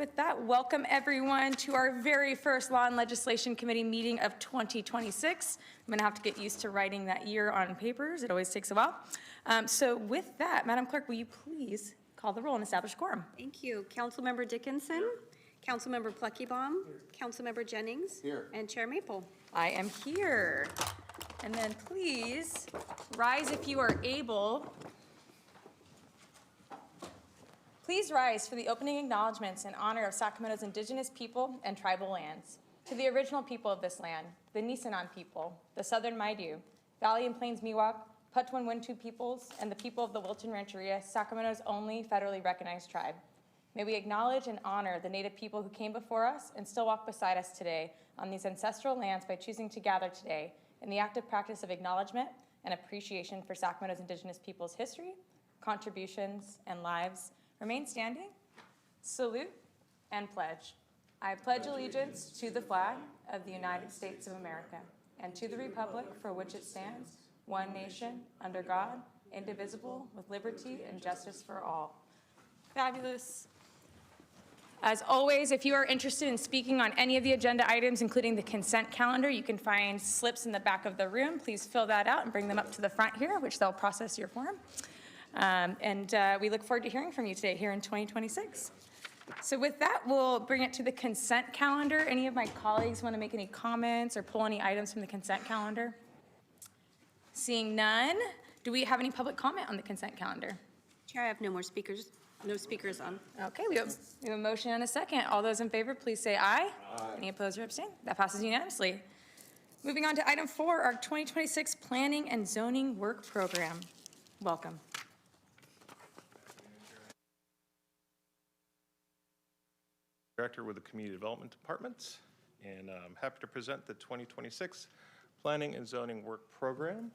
with that, welcome everyone to our very first Law and Legislation Committee meeting of 2026. I'm gonna have to get used to writing that year on papers. It always takes a while. So with that, Madam Clerk, will you please call the roll and establish quorum? Thank you. Councilmember Dickinson, Councilmember Pluckybaum, Councilmember Jennings, Here. and Chair Maple. I am here. And then please rise if you are able. Please rise for the opening acknowledgments in honor of Sacramento's indigenous people and tribal lands. To the original people of this land, the Nisenan people, the Southern Maidu, Valley and Plains Miwok, Patwin Wintu peoples, and the people of the Wilton Rancheria, Sacramento's only federally recognized tribe. May we acknowledge and honor the Native people who came before us and still walk beside us today on these ancestral lands by choosing to gather today in the active practice of acknowledgement and appreciation for Sacramento's indigenous people's history, contributions, and lives. Remain standing, salute, and pledge. I pledge allegiance to the flag of the United States of America and to the republic for which it stands, one nation, under God, indivisible, with liberty and justice for all. Fabulous. As always, if you are interested in speaking on any of the agenda items, including the consent calendar, you can find slips in the back of the room. Please fill that out and bring them up to the front here, which they'll process your form. We look forward to hearing from you today here in 2026. So with that, we'll bring it to the consent calendar. Any of my colleagues want to make any comments or pull any items from the consent calendar? Seeing none, do we have any public comment on the consent calendar? Chair, I have no speakers on. Okay, we have a motion and a second. All those in favor, please say aye. Aye. Any opposed or abstain? That passes unanimously. Moving on to item 4, our 2026 Planning and Zoning Work Program. Welcome. Director with the Community Development Department, and I'm happy to present the 2026 Planning and Zoning Work Program.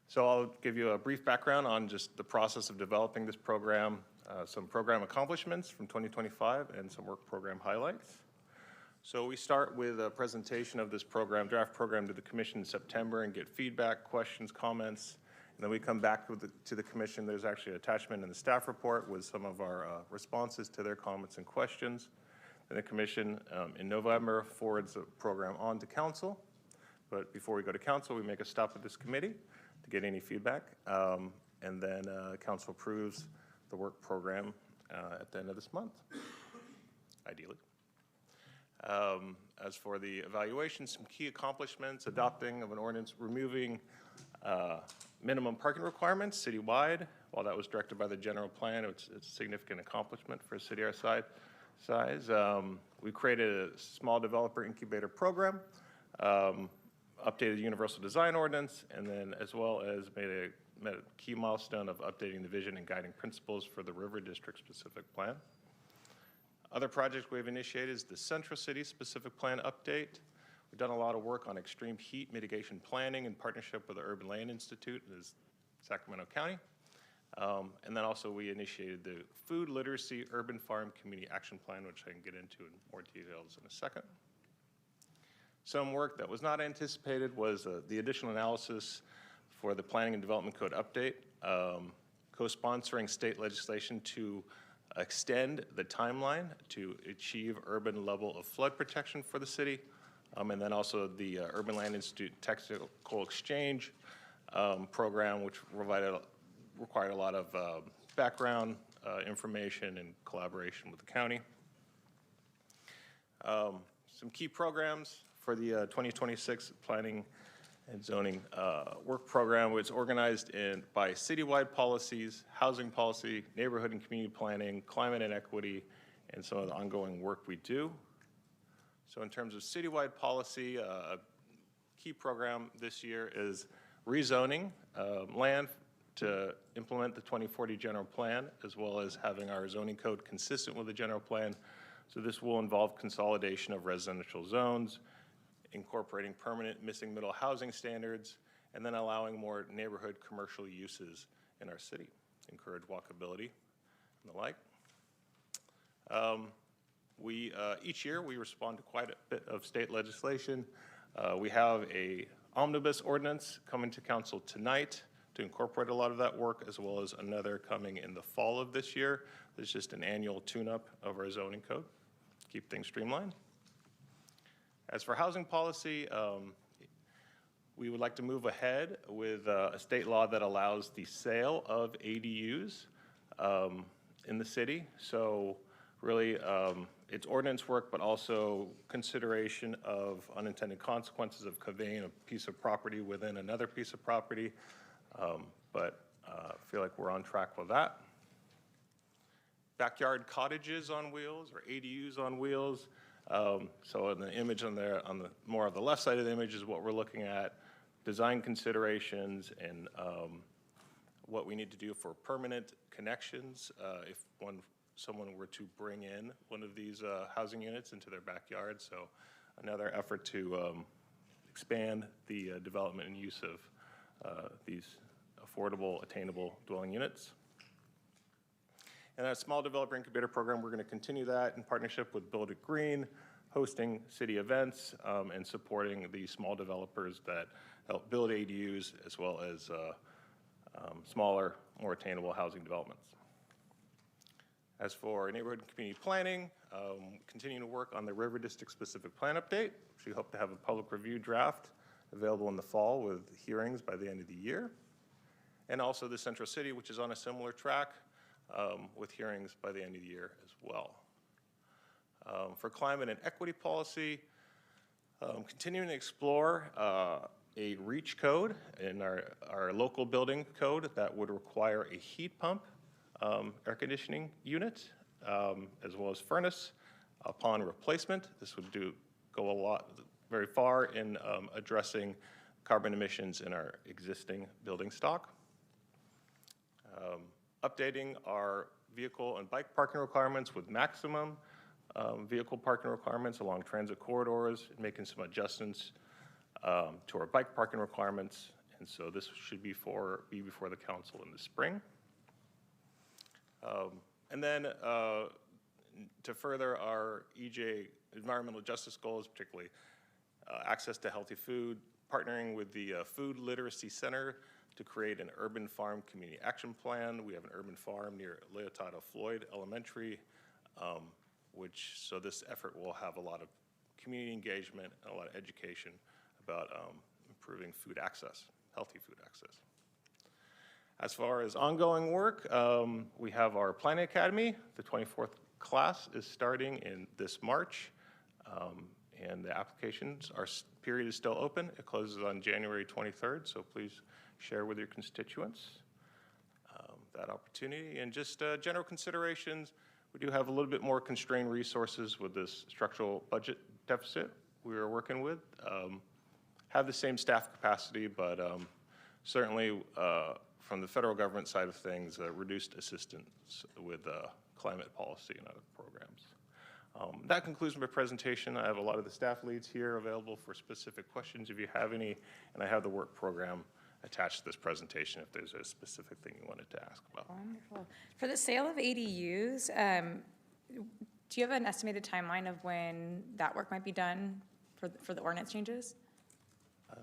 So I'll give you a brief background on just the process of developing this program, some program accomplishments from 2025, and some work program highlights. So we start with a presentation of this program, draft program, to the Commission in September and get feedback, questions, comments. And then we come back to the Commission. There's actually an attachment in the staff report with some of our responses to their comments and questions. And the Commission in November forwards the program on to Council. But before we go to Council, we make a stop at this committee to get any feedback. And then Council approves the work program at the end of this month, ideally. As for the evaluation, some key accomplishments: adopting of an ordinance removing minimum parking requirements citywide. While that was directed by the general plan, it's a significant accomplishment for a city our size. We created a small developer incubator program, updated the universal design ordinance, and then as well as met a key milestone of updating the vision and guiding principles for the River District specific plan. Other projects we've initiated is the Central City specific plan update. We've done a lot of work on extreme heat mitigation planning in partnership with the Urban Land Institute in Sacramento County. And then also we initiated the Food Literacy Urban Farm Community Action Plan, which I can get into in more details in a second. Some work that was not anticipated was the additional analysis for the Planning and Development Code update, co-sponsoring state legislation to extend the timeline to achieve urban level of flood protection for the city. And then also the Urban Land Institute Technical Exchange program, which required a lot of background information and collaboration with the county. Some key programs for the 2026 Planning and Zoning Work Program was organized by citywide policies, housing policy, neighborhood and community planning, climate and equity, and some of the ongoing work we do. So in terms of citywide policy, a key program this year is rezoning land to implement the 2040 general plan, as well as having our zoning code consistent with the general plan. So this will involve consolidation of residential zones, incorporating permanent missing middle housing standards, and then allowing more neighborhood commercial uses in our city, encourage walkability and the like. Each year we respond to quite a bit of state legislation. We have a omnibus ordinance coming to council tonight to incorporate a lot of that work, as well as another coming in the fall of this year. There's just an annual tune-up of our zoning code, keep things streamlined. As for housing policy, we would like to move ahead with a state law that allows the sale of ADUs in the city. So really, it's ordinance work, but also consideration of unintended consequences of conveying a piece of property within another piece of property. But I feel like we're on track with that. Backyard cottages on wheels, or ADUs on wheels. So in the image on there, on the more of the left side of the image is what we're looking at, design considerations and what we need to do for permanent connections if someone were to bring in one of these housing units into their backyard. So another effort to expand the development and use of these affordable, attainable dwelling units. And that small developer incubator program, we're going to continue that in partnership with Build It Green, hosting city events and supporting the small developers that help build ADUs, as well as smaller, more attainable housing developments. As for neighborhood and community planning, continuing to work on the River District specific plan update. We hope to have a public review draft available in the fall with hearings by the end of the year. And also the Central City, which is on a similar track with hearings by the end of the year as well. For climate and equity policy, continuing to explore a REACH code in our local building code that would require a heat pump air conditioning unit, as well as furnace upon replacement. This would go very far in addressing carbon emissions in our existing building stock. Updating our vehicle and bike parking requirements with maximum vehicle parking requirements along transit corridors, and making some adjustments to our bike parking requirements. And so this should be before the council in the spring. And then to further our EJ environmental justice goals, particularly access to healthy food, partnering with the Food Literacy Center to create an urban farm community action plan. We have an urban farm near Leotato Floyd Elementary, so this effort will have a lot of community engagement and a lot of education about improving food access, healthy food access. As far as ongoing work, we have our Planning Academy. The 24th class is starting in this March, and the applications period is still open. It closes on January 23rd, so please share with your constituents that opportunity. And just general considerations, we do have a little bit more constrained resources with this structural budget deficit we are working with. Have the same staff capacity, but certainly from the federal government side of things, reduced assistance with climate policy and other programs. That concludes my presentation. I have a lot of the staff leads here available for specific questions if you have any, and I have the work program attached to this presentation if there's a specific thing you wanted to ask about. Wonderful. For the sale of ADUs, do you have an estimated timeline of when that work might be done for the ordinance changes? I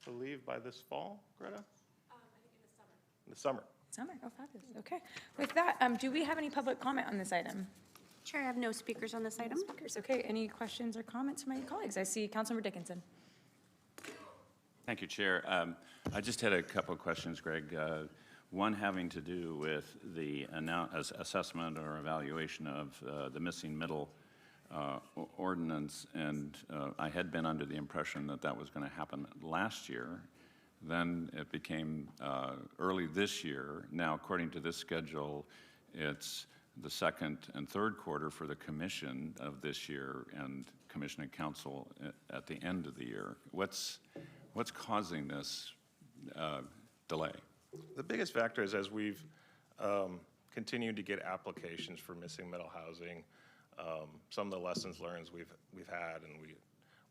believe by this fall, Greta? I think in the summer. In the summer. Summer, oh, fabulous, okay. With that, do we have any public comment on this item? Chair, I have no speakers on this item. Speakers, okay, any questions or comments from my colleagues? I see Councilmember Dickinson. Thank you, Chair. I just had a couple of questions, Greg. One having to do with the assessment or evaluation of the missing middle ordinance, and I had been under the impression that that was going to happen last year. Then it became early this year. Now, according to this schedule, it's the second and third quarter for the commission of this year, and commission and council at the end of the year. What's causing this delay? The biggest factor is as we've continued to get applications for missing middle housing, some of the lessons learned we've had, and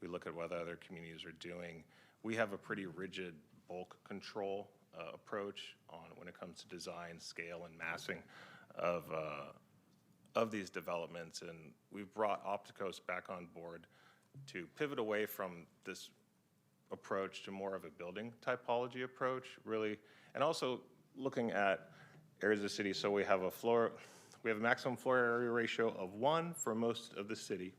we look at what other communities are doing. We have a pretty rigid bulk control approach when it comes to design, scale, and massing of these developments, and we've brought Opticos back on board to pivot away from this approach to more of a building typology approach, really, and also looking at areas of the city. So we have a maximum floor area ratio of 1 for most of the city,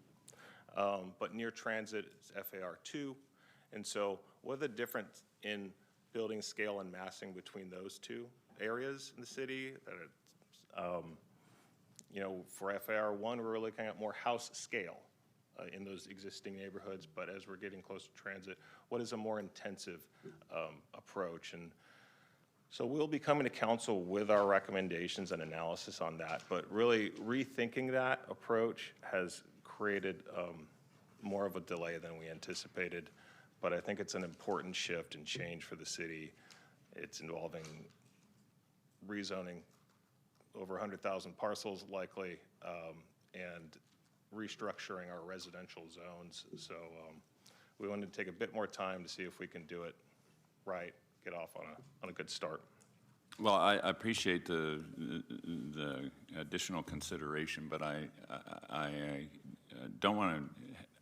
but near transit is FAR 2. And so what are the difference in building scale and massing between those two areas in the city? You know, for FAR 1, we're looking at more house scale in those existing neighborhoods, but as we're getting close to transit, what is a more intensive approach? And so we'll be coming to council with our recommendations and analysis on that, but really rethinking that approach has created more of a delay than we anticipated, but I think it's an important shift and change for the city. It's involving rezoning over 100,000 parcels likely, and restructuring our residential zones. So we wanted to take a bit more time to see if we can do it right, get off on a good start. Well, I appreciate the additional consideration, but I don't want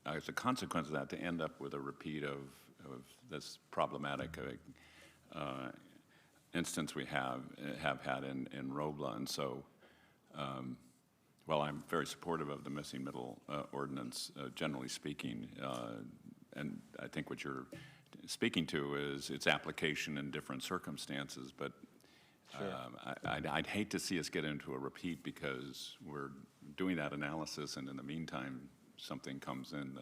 to, as a consequence of that, to end up with a repeat of this problematic instance we have had in Robla. And so, while I'm very supportive of the missing middle ordinance, generally speaking, and I think what you're speaking to is its application in different circumstances, but I'd hate to see us get into a repeat because we're doing that analysis, and in the meantime, something comes in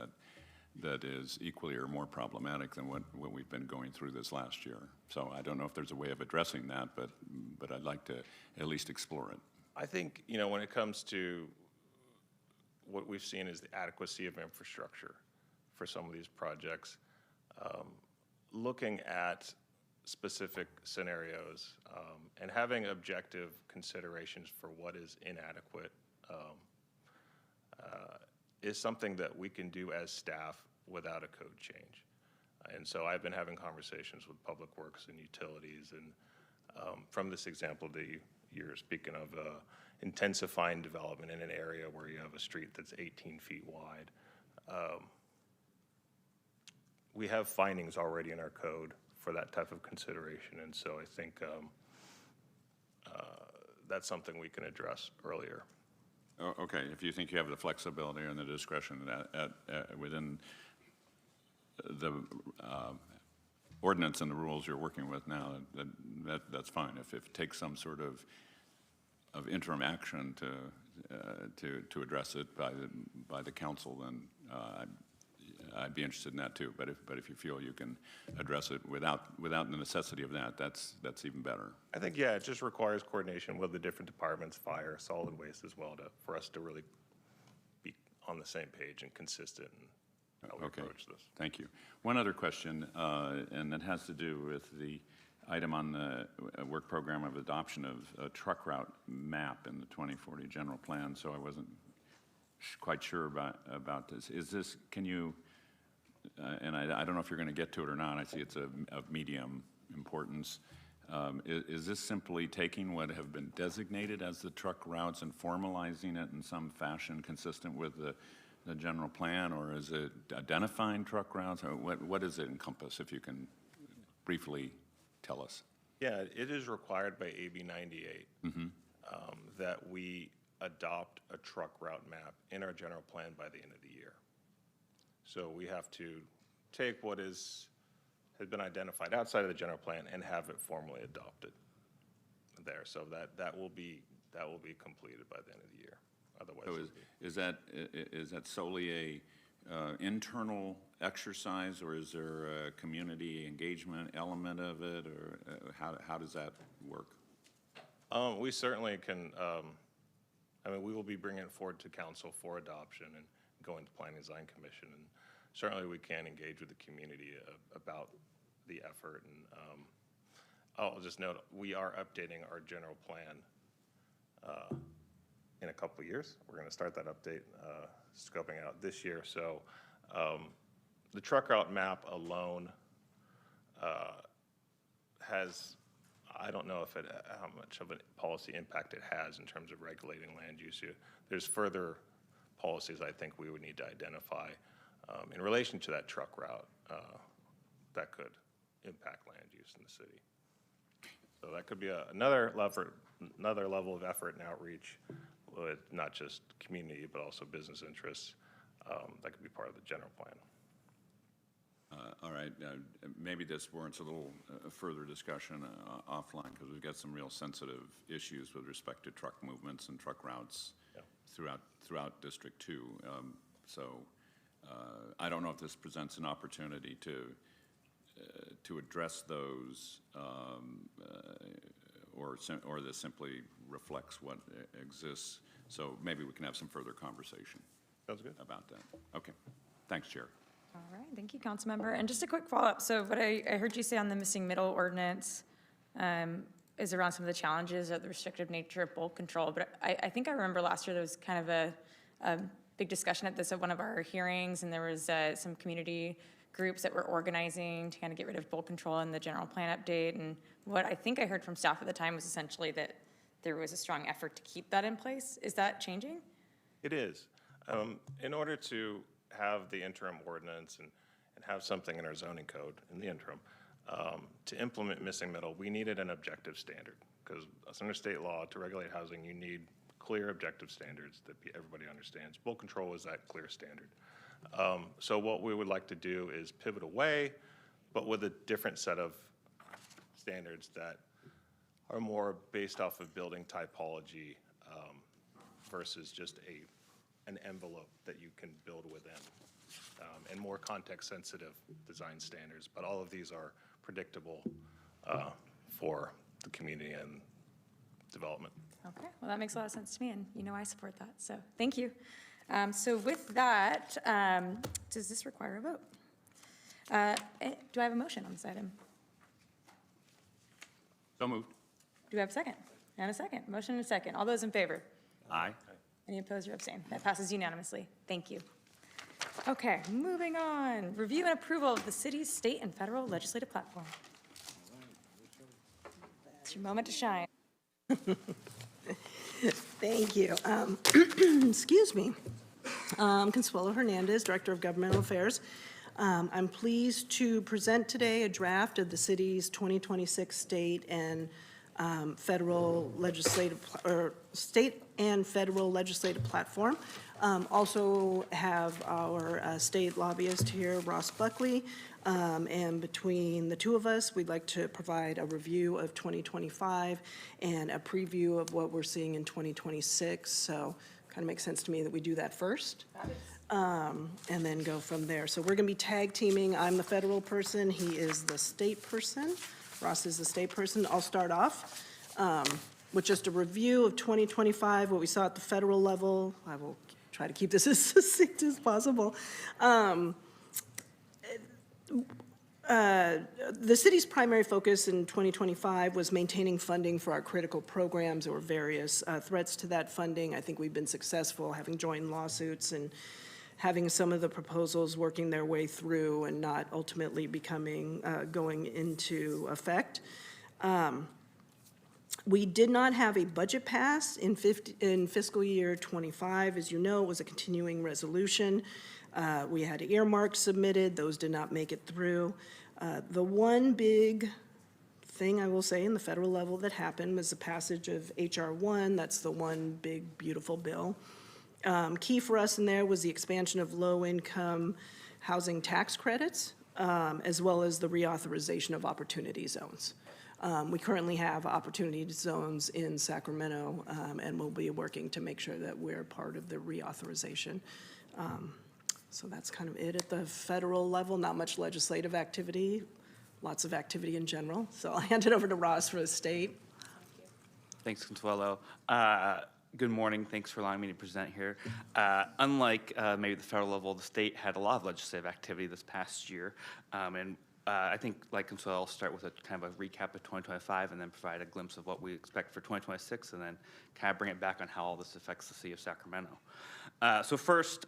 that is equally or more problematic than what we've been going through this last year. So I don't know if there's a way of addressing that, but I'd like to at least explore it. I think, you know, when it comes to what we've seen is the adequacy of infrastructure for some of these projects, looking at specific scenarios and having objective considerations for what is inadequate is something that we can do as staff without a code change. And so I've been having conversations with Public Works and utilities, and from this example that you're speaking of, intensifying development in an area where you have a street that's 18 feet wide. We have findings already in our code for that type of consideration, and so I think that's something we can address earlier. Okay, if you think you have the flexibility and the discretion within the ordinance and the rules you're working with now, that's fine. If it takes some sort of interim action to address it by the council, then I'd be interested in that too. But if you feel you can address it without the necessity of that, that's even better. I think, yeah, it just requires coordination with the different departments, fire, solid waste as well, for us to really be on the same page and consistent in how we approach this. Thank you. One other question, and it has to do with the item on the work program of adoption of a truck route map in the 2040 general plan. So I wasn't quite sure about this. Is this, can you, and I don't know if you're going to get to it or not. I see it's of medium importance. Is this simply taking what have been designated as the truck routes and formalizing it in some fashion consistent with the general plan, or is it identifying truck routes? Or what does it encompass, if you can briefly tell us? Yeah, it is required by AB 98 that we adopt a truck route map in our general plan by the end of the year. So we have to take what has been identified outside of the general plan and have it formally adopted there. So that will be completed by the end of the year. Otherwise, so is that solely a internal exercise, or is there a community engagement element of it, or how does that work? We certainly can. I mean, we will be bringing it forward to council for adoption and going to Planning and Design Commission, and certainly we can engage with the community about the effort. And I'll just note, we are updating our general plan in a couple of years. We're going to start that update, scoping out this year. So the truck route map alone has, I don't know if how much of a policy impact it has in terms of regulating land use. There's further policies I think we would need to identify in relation to that truck route that could impact land use in the city. So that could be another level of effort and outreach with not just community, but also business interests. That could be part of the general plan. All right, maybe this warrants a little further discussion offline, because we've got some real sensitive issues with respect to truck movements and truck routes throughout District 2. So I don't know if this presents an opportunity to address those, or this simply reflects what exists. So maybe we can have some further conversation. Sounds good. About that. Okay, thanks, Chair. All right, thank you, Councilmember. And just a quick follow-up. So what I heard you say on the missing middle ordinance is around some of the challenges of the restrictive nature of bulk control. But I think I remember last year there was kind of a big discussion at this at one of our hearings, and there was some community groups that were organizing to kind of get rid of bulk control in the general plan update. And what I think I heard from staff at the time was essentially that there was a strong effort to keep that in place. Is that changing? It is. In order to have the interim ordinance and have something in our zoning code in the interim, to implement missing middle, we needed an objective standard, because under state law, to regulate housing, you need clear objective standards that everybody understands. Bulk control is that clear standard. So what we would like to do is pivot away, but with a different set of standards that are more based off of building typology versus just an envelope that you can build within, and more context-sensitive design standards. But all of these are predictable for the community and development. Okay, well, that makes a lot of sense to me, and you know I support that, so thank you. So with that, does this require a vote? Do I have a motion on this item? So moved. Do I have a second? And a second. Motion and a second. All those in favor? Aye. Any opposed or abstain? That passes unanimously. Thank you. Okay, moving on. Review and approval of the city's state and federal legislative platform. It's your moment to shine. Thank you. Excuse me. Consuelo Hernandez, Director of Governmental Affairs. I'm pleased to present today a draft of the city's 2026 state and federal legislative, or state and federal legislative platform. Also have our state lobbyist here, Ross Buckley, and between the two of us, we'd like to provide a review of 2025 and a preview of what we're seeing in 2026. So kind of makes sense to me that we do that first. And then go from there. So we're going to be tag teaming. I'm the federal person. He is the state person. Ross is the state person. I'll start off with just a review of 2025, what we saw at the federal level. I will try to keep this as succinct as possible. The city's primary focus in 2025 was maintaining funding for our critical programs. There were various threats to that funding. I think we've been successful, having joined lawsuits and having some of the proposals working their way through and not ultimately going into effect. We did not have a budget pass in fiscal year 25. As you know, it was a continuing resolution. We had earmarks submitted. Those did not make it through. The one big thing I will say in the federal level that happened was the passage of H.R. 1. That's the one big, beautiful bill. Key for us in there was the expansion of low-income housing tax credits, as well as the reauthorization of opportunity zones. We currently have opportunity zones in Sacramento, and we'll be working to make sure that we're part of the reauthorization. So that's kind of it at the federal level. Not much legislative activity, lots of activity in general. So I'll hand it over to Ross for the state. Thanks, Consuelo. Good morning. Thanks for allowing me to present here. Unlike maybe the federal level, the state had a lot of legislative activity this past year. I think, like Consuelo, I'll start with a kind of a recap of 2025 and then provide a glimpse of what we expect for 2026, and then kind of bring it back on how all this affects the city of Sacramento. So first,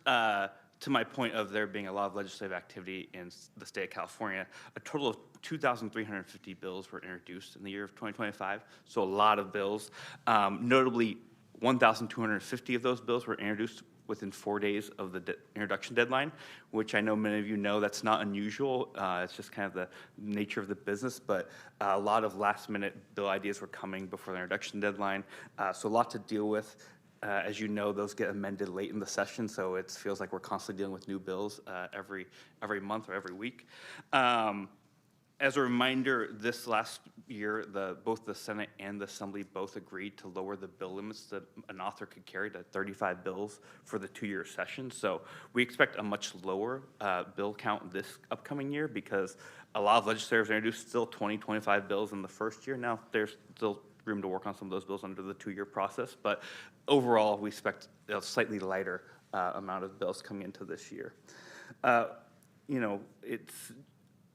to my point of there being a lot of legislative activity in the state of California, a total of 2,350 bills were introduced in the year of 2025, so a lot of bills. Notably, 1,250 of those bills were introduced within 4 days of the introduction deadline, which I know many of you know that's not unusual. It's just kind of the nature of the business, but a lot of last-minute bill ideas were coming before the introduction deadline, so a lot to deal with. As you know, those get amended late in the session, so it feels like we're constantly dealing with new bills every month or every week. As a reminder, this last year, both the Senate and the Assembly both agreed to lower the bill limits that an author could carry to 35 bills for the 2-year session. So we expect a much lower bill count this upcoming year because a lot of legislators introduced still 20, 25 bills in the first year. Now, there's still room to work on some of those bills under the 2-year process, but overall, we expect a slightly lighter amount of bills coming into this year. You know,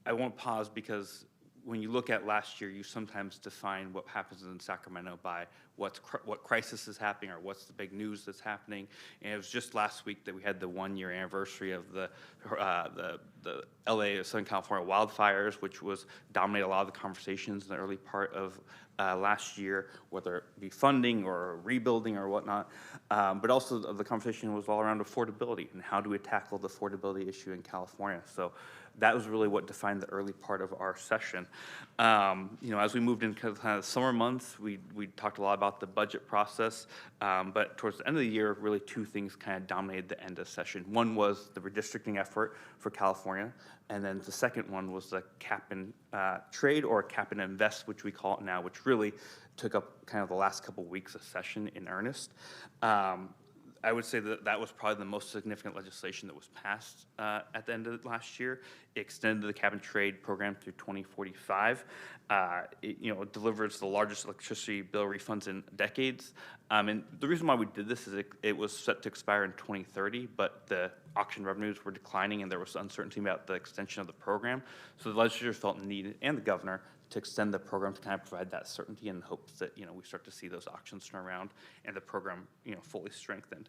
I won't pause because when you look at last year, you sometimes define what happens in Sacramento by what crisis is happening or what's the big news that's happening. And it was just last week that we had the 1-year anniversary of the LA, Southern California wildfires, which was dominated a lot of the conversations in the early part of last year, whether it be funding or rebuilding or whatnot. But also the conversation was all around affordability and how do we tackle the affordability issue in California. So that was really what defined the early part of our session. You know, as we moved into kind of the summer months, we talked a lot about the budget process, but towards the end of the year, really 2 things kind of dominated the end of the session. One was the redistricting effort for California, and then the second one was the cap and trade or cap and invest, which we call it now, which really took up kind of the last couple weeks of session in earnest. I would say that was probably the most significant legislation that was passed at the end of last year. It extended the cap and trade program through 2045. It delivers the largest electricity bill refunds in decades. And the reason why we did this is it was set to expire in 2030, but the auction revenues were declining and there was uncertainty about the extension of the program. So the legislature felt needed, and the governor, to extend the program to kind of provide that certainty in hopes that, we start to see those auctions turn around and the program, fully strengthened.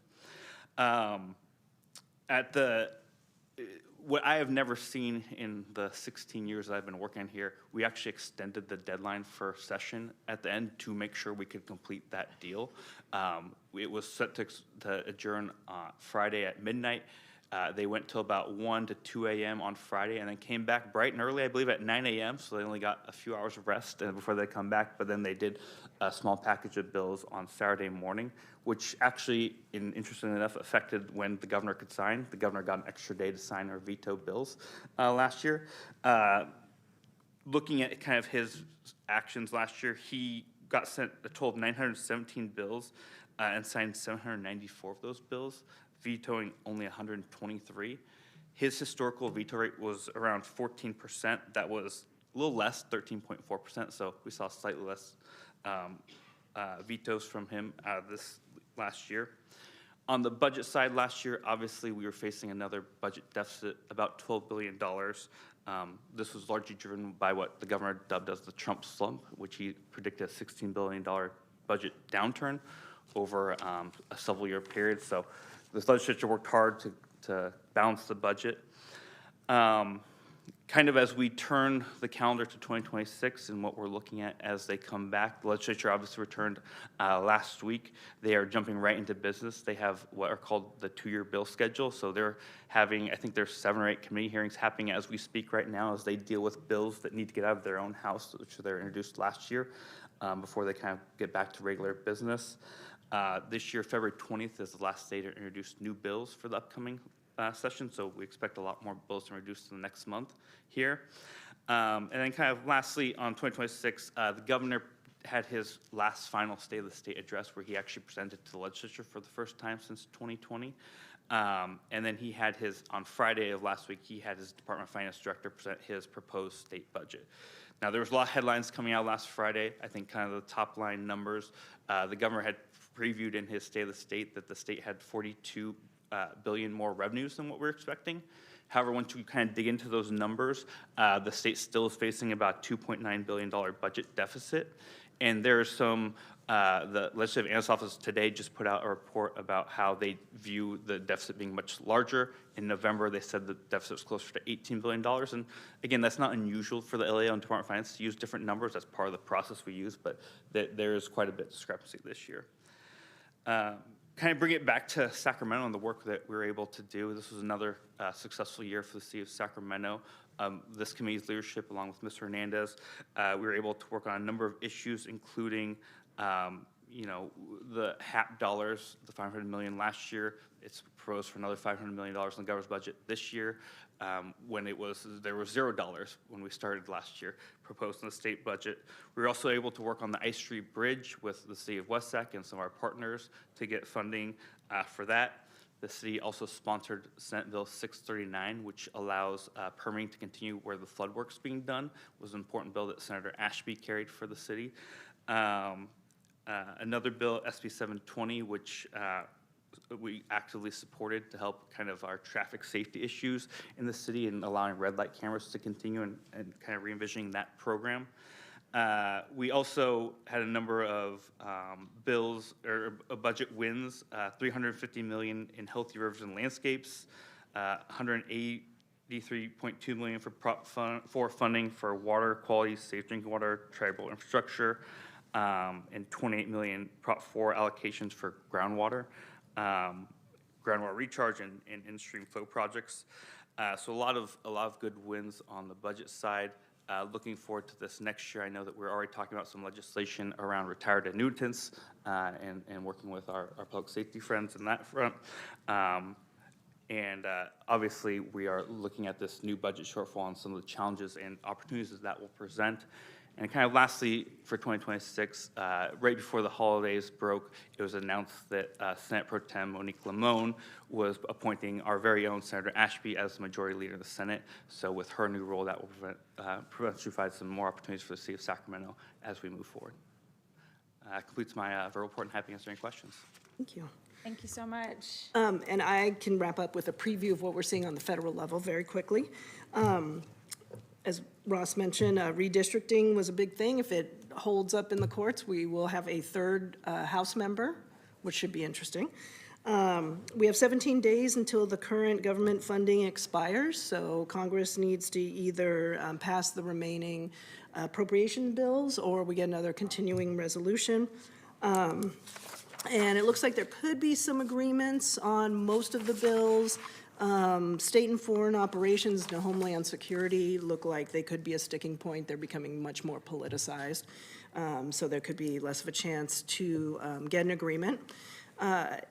What I have never seen in the 16 years that I've been working here, we actually extended the deadline for session at the end to make sure we could complete that deal. It was set to adjourn Friday at midnight. They went till about 1 to 2 a.m. on Friday and then came back bright and early, I believe, at 9 a.m., so they only got a few hours of rest before they come back, but then they did a small package of bills on Saturday morning, which actually, interestingly enough, affected when the governor could sign. The governor got an extra day to sign or veto bills last year. Looking at kind of his actions last year, he got sent a total of 917 bills and signed 794 of those bills, vetoing only 123. His historical veto rate was around 14%. That was a little less, 13.4%, so we saw slightly less vetoes from him this last year. On the budget side last year, obviously we were facing another budget deficit, about $12 billion. This was largely driven by what the governor dubbed as the Trump slump, which he predicted a $16 billion budget downturn over a several-year period. So the legislature worked hard to balance the budget. Kind of as we turn the calendar to 2026 and what we're looking at as they come back, the legislature obviously returned last week. They are jumping right into business. They have what are called the 2-year bill schedule. So they're having, I think there's 7 or 8 committee hearings happening as we speak right now as they deal with bills that need to get out of their own house, which they were introduced last year, before they kind of get back to regular business. This year, February 20th is the last day to introduce new bills for the upcoming session, so we expect a lot more bills to introduce in the next month here. And then kind of lastly, on 2026, the governor had his last final State of the State address where he actually presented to the legislature for the first time since 2020. And then he had on Friday of last week, he had his Department of Finance director present his proposed state budget. Now, there was a lot of headlines coming out last Friday. I think kind of the top line numbers. The governor had previewed in his State of the State that the state had 42 billion more revenues than what we're expecting. However, once you kind of dig into those numbers, the state still is facing about $2.9 billion budget deficit. And there's some, the Legislative Analyst's Office today just put out a report about how they view the deficit being much larger. In November, they said the deficit was closer to $18 billion. And again, that's not unusual for the LAO and Department of Finance to use different numbers. That's part of the process we use, but there is quite a bit of discrepancy this year. kind of bring it back to Sacramento and the work that we were able to do. This was another successful year for the city of Sacramento. This committee's leadership, along with Mr. Hernandez, we were able to work on a number of issues, including the HAP dollars, the $500 million last year. It's proposed for another $500 million in the governor's budget this year. When there was $0 when we started last year, proposed in the state budget. We were also able to work on the Ice Street Bridge with the city of West Sac and some of our partners to get funding for that. The city also sponsored Senate Bill 639, which allows permitting to continue where the flood work's being done. It was an important bill that Senator Ashby carried for the city. Another bill, SB 720, which we actively supported to help kind of our traffic safety issues in the city and allowing red light cameras to continue and kind of re-envisioning that program. We also had a number of bills or budget wins, $350 million in healthy rivers and landscapes, $183.2 million for funding for water quality, safe drinking water, tribal infrastructure, and $28 million Prop 4 allocations for groundwater recharge and in-stream flow projects. So a lot of good wins on the budget side. Looking forward to this next year. I know that we're already talking about some legislation around retired annuitants and working with our public safety friends in that front. Obviously, we are looking at this new budget shortfall and some of the challenges and opportunities that will present. And kind of lastly, for 2026, right before the holidays broke, it was announced that Senate Pro Tem Monique Limon was appointing our very own Senator Ashby as the majority leader in the Senate. So with her new role, that will provide some more opportunities for the city of Sacramento as we move forward. Completes my verbal report, and happy to answer any questions. Thank you. Thank you so much. And I can wrap up with a preview of what we're seeing on the federal level very quickly. As Ross mentioned, redistricting was a big thing. If it holds up in the courts, we will have a third House member, which should be interesting. We have 17 days until the current government funding expires, so Congress needs to either pass the remaining appropriation bills or we get another continuing resolution. And it looks like there could be some agreements on most of the bills. State and foreign operations and homeland security look like they could be a sticking point. They're becoming much more politicized, so there could be less of a chance to get an agreement.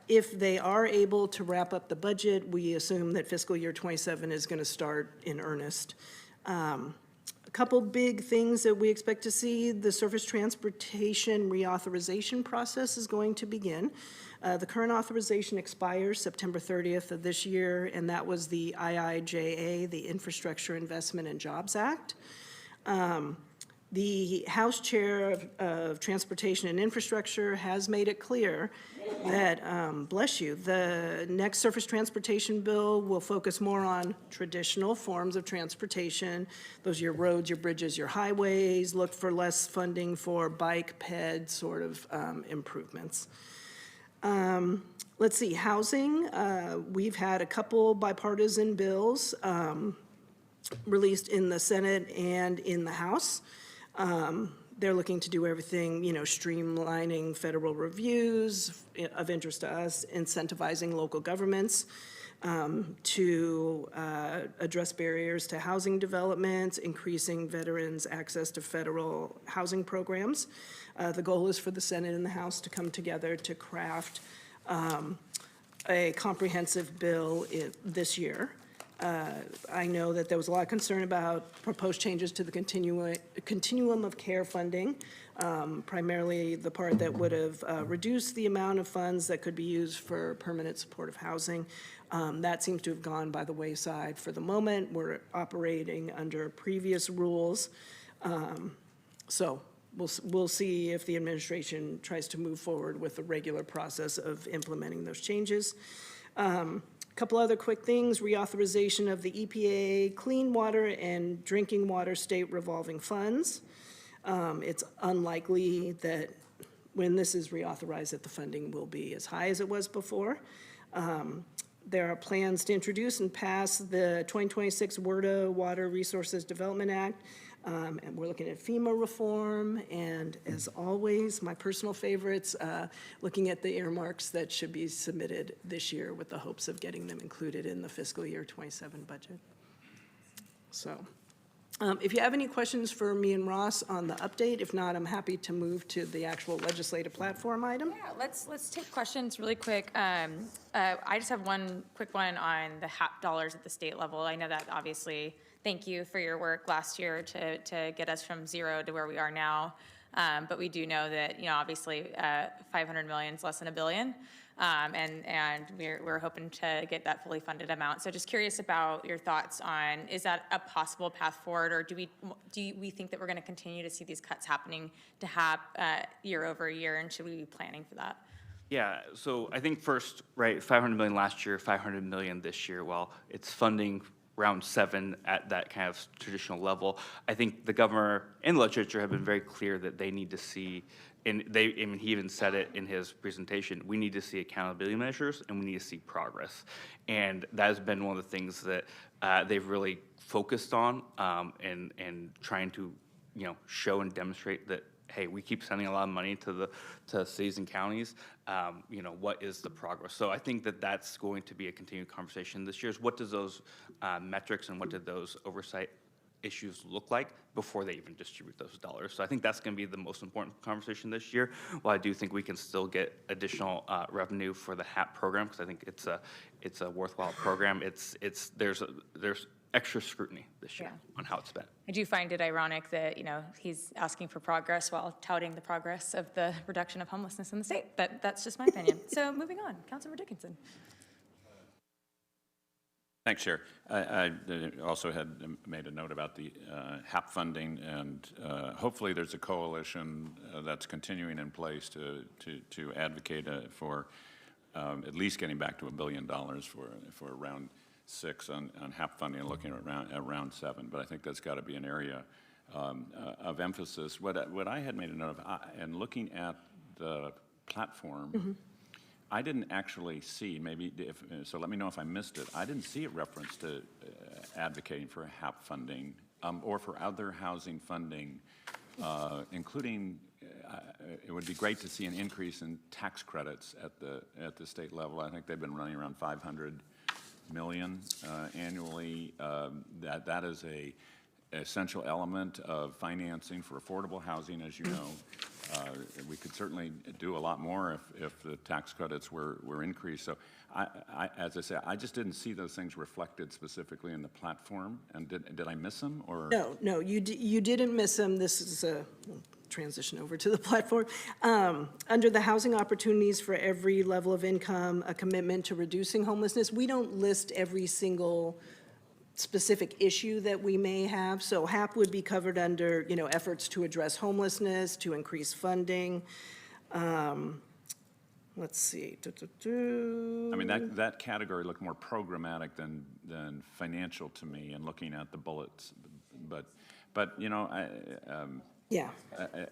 If they are able to wrap up the budget, we assume that fiscal year 27 is going to start in earnest. A couple big things that we expect to see: the surface transportation reauthorization process is going to begin. The current authorization expires September 30th of this year, and that was the IIJA, the Infrastructure Investment and Jobs Act. The House Chair of Transportation and Infrastructure has made it clear that, the next surface transportation bill will focus more on traditional forms of transportation. Those are your roads, your bridges, your highways. Look for less funding for bike, ped sort of improvements. Let's see, housing. We've had a couple bipartisan bills released in the Senate and in the House. They're looking to do everything, streamlining federal reviews of interest to us, incentivizing local governments to address barriers to housing development, increasing veterans' access to federal housing programs. The goal is for the Senate and the House to come together to craft a comprehensive bill this year. I know that there was a lot of concern about proposed changes to the continuum of care funding, primarily the part that would have reduced the amount of funds that could be used for permanent supportive housing. That seems to have gone by the wayside for the moment. We're operating under previous rules. So we'll see if the administration tries to move forward with the regular process of implementing those changes. Couple other quick things: reauthorization of the EPA Clean Water and Drinking Water State Revolving Funds. It's unlikely that when this is reauthorized that the funding will be as high as it was before. There are plans to introduce and pass the 2026 WRDA Water Resources Development Act. And we're looking at FEMA reform, and as always, my personal favorites, looking at the earmarks that should be submitted this year with the hopes of getting them included in the fiscal year '27 budget. So, if you have any questions for me and Ross on the update, if not, I'm happy to move to the actual legislative platform item. Yeah, let's take questions really quick. I just have one quick one on the HAP dollars at the state level. I know that obviously, thank you for your work last year to get us from 0 to where we are now. But we do know that, obviously, 500 million is less than $1 billion. And we're hoping to get that fully funded amount. So just curious about your thoughts on, is that a possible path forward, or do we think that we're going to continue to see these cuts happening to HAP year over year, and should we be planning for that? Yeah, so I think first, right, 500 million last year, 500 million this year. Well, it's funding round 7 at that kind of traditional level. I think the governor and the legislature have been very clear that they need to see, and he even said it in his presentation, we need to see accountability measures and we need to see progress. And that has been one of the things that they've really focused on, and trying to, show and demonstrate that, hey, we keep sending a lot of money to cities and counties. What is the progress? So I think that that's going to be a continued conversation this year. Is what does those metrics and what did those oversight issues look like before they even distribute those dollars? So I think that's going to be the most important conversation this year. While I do think we can still get additional revenue for the HAP program, because I think it's a worthwhile program. There's extra scrutiny this year on how it's spent. I do find it ironic that, he's asking for progress while touting the progress of the reduction of homelessness in the state, but that's just my opinion. So moving on, Councilmember Dickinson. Thanks, Chair. I also had made a note about the HAP funding, and hopefully there's a coalition that's continuing in place to advocate for at least getting back to $1 billion for round 6 on HAP funding and looking at round 7. But I think that's got to be an area of emphasis. What I had made a note of, and looking at the platform, I didn't actually see, so let me know if I missed it, I didn't see a reference to advocating for HAP funding or for other housing funding, including, it would be great to see an increase in tax credits at the state level. I think they've been running around 500 million annually. That is a essential element of financing for affordable housing, as you know. We could certainly do a lot more if the tax credits were increased. So as I say, I just didn't see those things reflected specifically in the platform. And did I miss them, or? No, you didn't miss them. This is a transition over to the platform. Under the housing opportunities for every level of income, a commitment to reducing homelessness, we don't list every single specific issue that we may have. So HAP would be covered under, efforts to address homelessness, to increase funding. Let's see. I mean, that category looked more programmatic than financial to me, and looking at the bullets. But Yeah.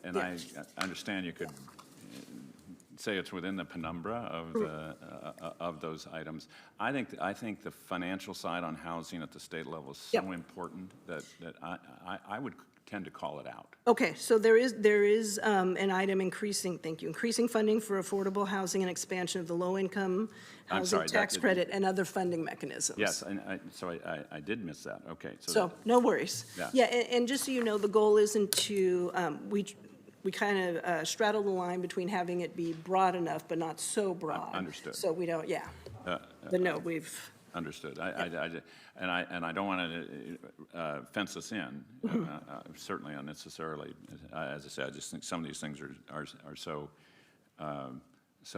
I understand you could say it's within the penumbra of those items. I think the financial side on housing at the state level is so important that I would tend to call it out. Okay, so there is an item increasing funding for affordable housing and expansion of the low-income housing tax credit and other funding mechanisms. Yes, and so I did miss that. Okay. So no worries. Yeah. And just so you know, the goal isn't to, we kind of straddle the line between having it be broad enough but not so broad. Understood. So we don't, but no, we've. Understood. And I don't want to fence us in, certainly unnecessarily. As I say, I just think some of these things are so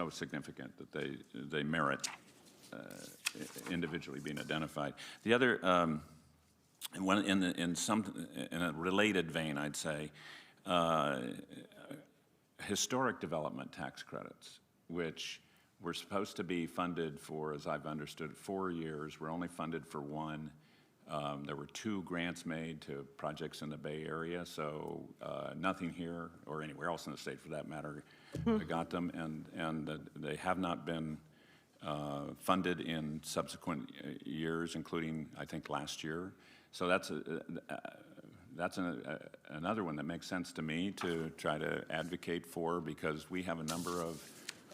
significant that they merit individually being identified. The other, in a related vein, I'd say, historic development tax credits, which we're supposed to be funded for, as I've understood, 4 years. We're only funded for 1. There were 2 grants made to projects in the Bay Area, so nothing here or anywhere else in the state, for that matter, got them, and they have not been funded in subsequent years, including, I think, last year. So that's another one that makes sense to me to try to advocate for, because we have a number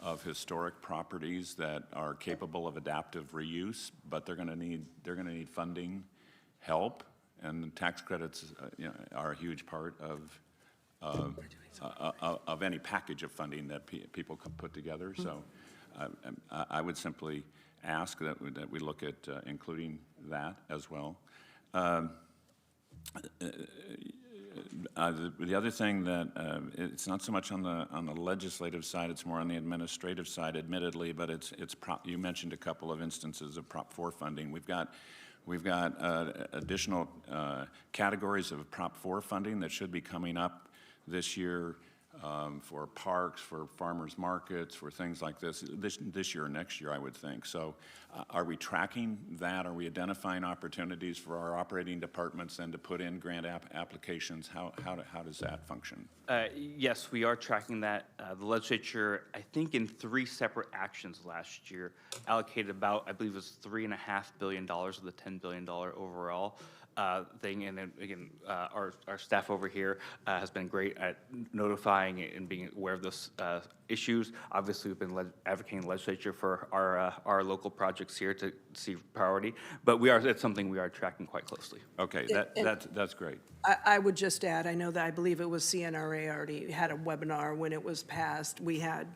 of historic properties that are capable of adaptive reuse, but they're going to need funding, help, and tax credits, are a huge part of any package of funding that people can put together. So I would simply ask that we look at including that as well. The other thing that it's not so much on the legislative side, it's more on the administrative side, admittedly, but you mentioned a couple of instances of Prop 4 funding. We've got additional categories of Prop 4 funding that should be coming up this year for parks, for farmers markets, for things like this year or next year, I would think. So are we tracking that? Are we identifying opportunities for our operating departments then to put in grant applications? How does that function? Yes, we are tracking that. The legislature, I think in 3 separate actions last year, allocated about, I believe it was $3.5 billion of the $10 billion overall thing. And then again, our staff over here has been great at notifying and being aware of those issues. Obviously, we've been advocating the legislature for our local projects here to see priority, but it's something we are tracking quite closely. Okay, that's great. I would just add, I know that I believe it was CNRA already had a webinar when it was passed. We had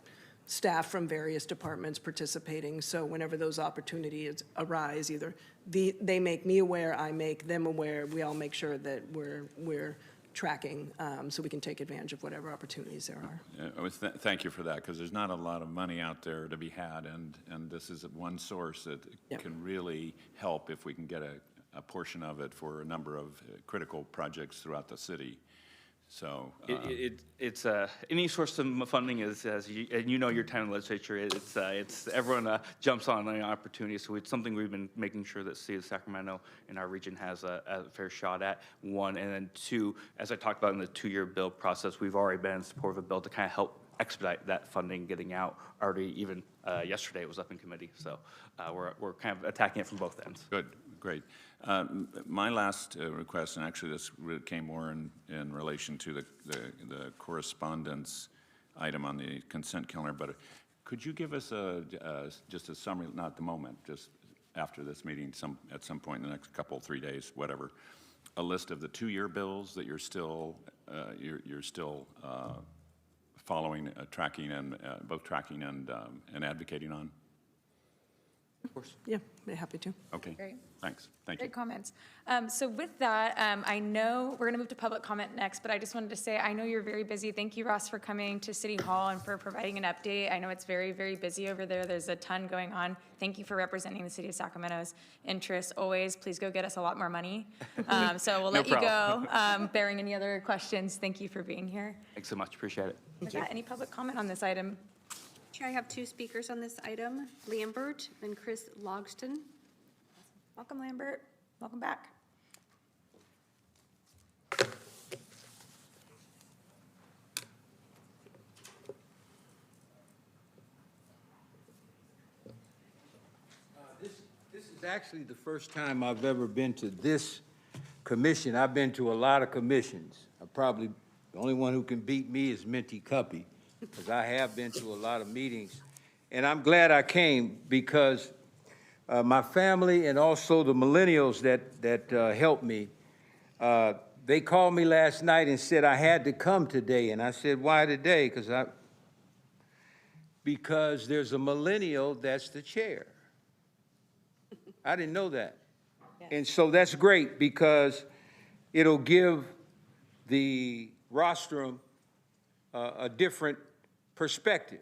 staff from various departments participating, so whenever those opportunities arise, either they make me aware, I make them aware, we all make sure that we're tracking so we can take advantage of whatever opportunities there are. Thank you for that, because there's not a lot of money out there to be had, and this is one source that can really help if we can get a portion of it for a number of critical projects throughout the city. So it's any source of funding is, and your town legislature, it's everyone jumps on any opportunity. So it's something we've been making sure that the city of Sacramento and our region has a fair shot at, 1. And then 2, as I talked about in the 2-year bill process, we've already been in support of a bill to kind of help expedite that funding getting out. Already even yesterday it was up in committee. So we're kind of attacking it from both ends. Good, great. My last request, and actually this came more in relation to the correspondence item on the consent calendar, but could you give us just a summary, not at the moment, just after this meeting, at some point in the next 3 days, whatever, a list of the 2-year bills that you're still following, tracking, and both tracking and advocating on? Of course. Yeah, be happy to. Okay. Great. Thanks. Thank you. Great comments. So with that, I know we're going to move to public comment next, but I just wanted to say, I know you're very busy. Thank you, Ross, for coming to City Hall and for providing an update. I know it's very, very busy over there. There's a ton going on. Thank you for representing the City of Sacramento's interests always. Please go get us a lot more money. So we'll let you go. Bearing any other questions, thank you for being here. Thanks so much. Appreciate it. With that, any public comment on this item? Chair, I have 2 speakers on this item, Lambert and Chris Logston. Welcome, Lambert. Welcome back. This is actually the first time I've ever been to this commission. I've been to a lot of commissions. The only one who can beat me is Minty Cuppy, because I have been to a lot of meetings. And I'm glad I came because my family and also the millennials that helped me, they called me last night and said I had to come today. And I said, why today? Because there's a millennial that's the chair. I didn't know that. And so that's great because it'll give the rostrum a different perspective,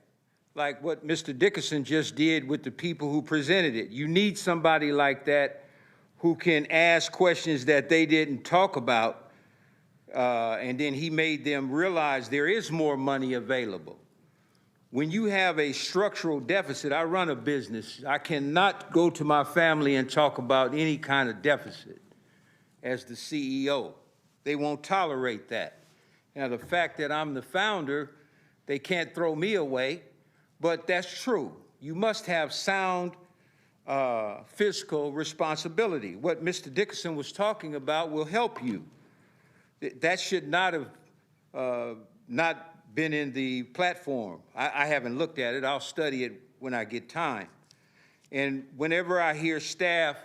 like what Mr. Dickinson just did with the people who presented it. You need somebody like that who can ask questions that they didn't talk about, and then he made them realize there is more money available. When you have a structural deficit, I run a business, I cannot go to my family and talk about any kind of deficit as the CEO. They won't tolerate that. Now, the fact that I'm the founder, they can't throw me away, but that's true. You must have sound fiscal responsibility. What Mr. Dickinson was talking about will help you. That should not have not been in the platform. I haven't looked at it. I'll study it when I get time. And whenever I hear staff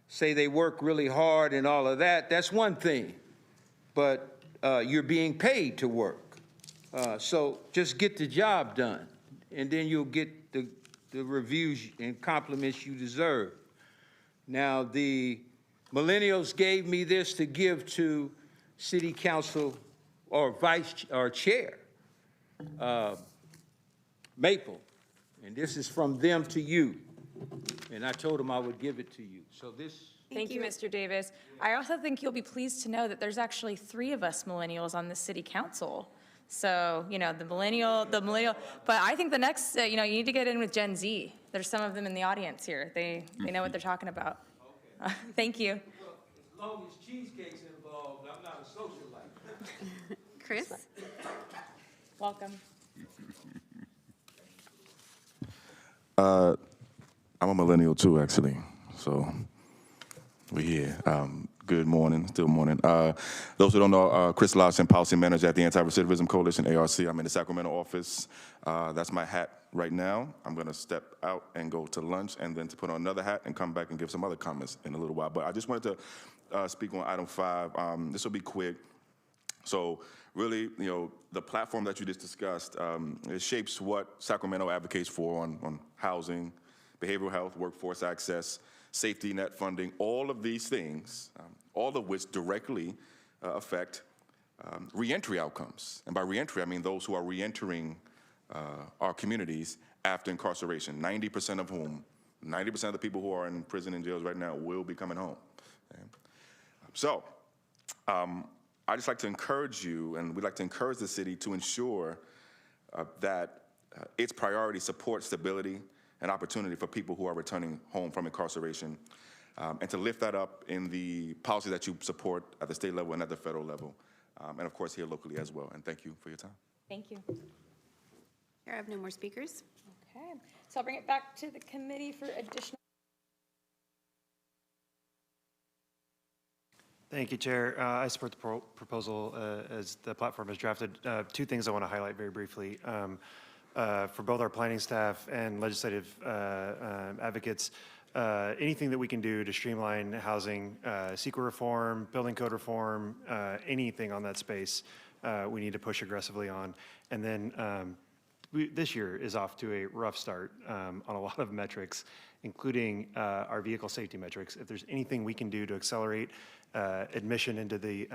say they work really hard and all of that, that's one thing. But you're being paid to work. So just get the job done, and then you'll get the reviews and compliments you deserve. Now, the millennials gave me this to give to City Council or Chair Maple, and this is from them to you. And I told them I would give it to you. So this. Thank you, Mr. Davis. I also think you'll be pleased to know that there's actually 3 of us millennials on the city council. So, you know, the millennial, but I think the next, you know, you need to get in with Gen Z. There's some of them in the audience here. They know what they're talking about. Okay. Thank you. Well, as long as cheesecake's involved, I'm not a socialite. Chris? Welcome. I'm a millennial too, actually. So we're here. Good morning, still morning. Those who don't know, Chris Larson, Policy Manager at the Anti-Recidivism Coalition, ARC. I'm in the Sacramento office. That's my hat right now. I'm going to step out and go to lunch and then to put on another hat and come back and give some other comments in a little while. But I just wanted to speak on item 5. This will be quick. So really, you know, the platform that you just discussed, it shapes what Sacramento advocates for on housing, behavioral health, workforce access, safety net funding, all of these things, all of which directly affect reentry outcomes. And by reentry, I mean those who are reentering our communities after incarceration, 90% of whom, 90% of the people who are in prison and jails right now will be coming home. Okay? So, I'd just like to encourage you, and we'd like to encourage the city to ensure that its priority supports stability and opportunity for people who are returning home from incarceration, and to lift that up in the policy that you support at the state level and at the federal level, and of course here locally as well. And thank you for your time. Thank you. Chair, I have no more speakers. Okay, so I'll bring it back to the committee for additional. Thank you, Chair. I support the proposal as the platform is drafted. 2 things I want to highlight very briefly. For both our planning staff and legislative advocates, anything that we can do to streamline housing, CEQA reform, building code reform, anything on that space, we need to push aggressively on. And then this year is off to a rough start on a lot of metrics, including our vehicle safety metrics. If there's anything we can do to accelerate admission into the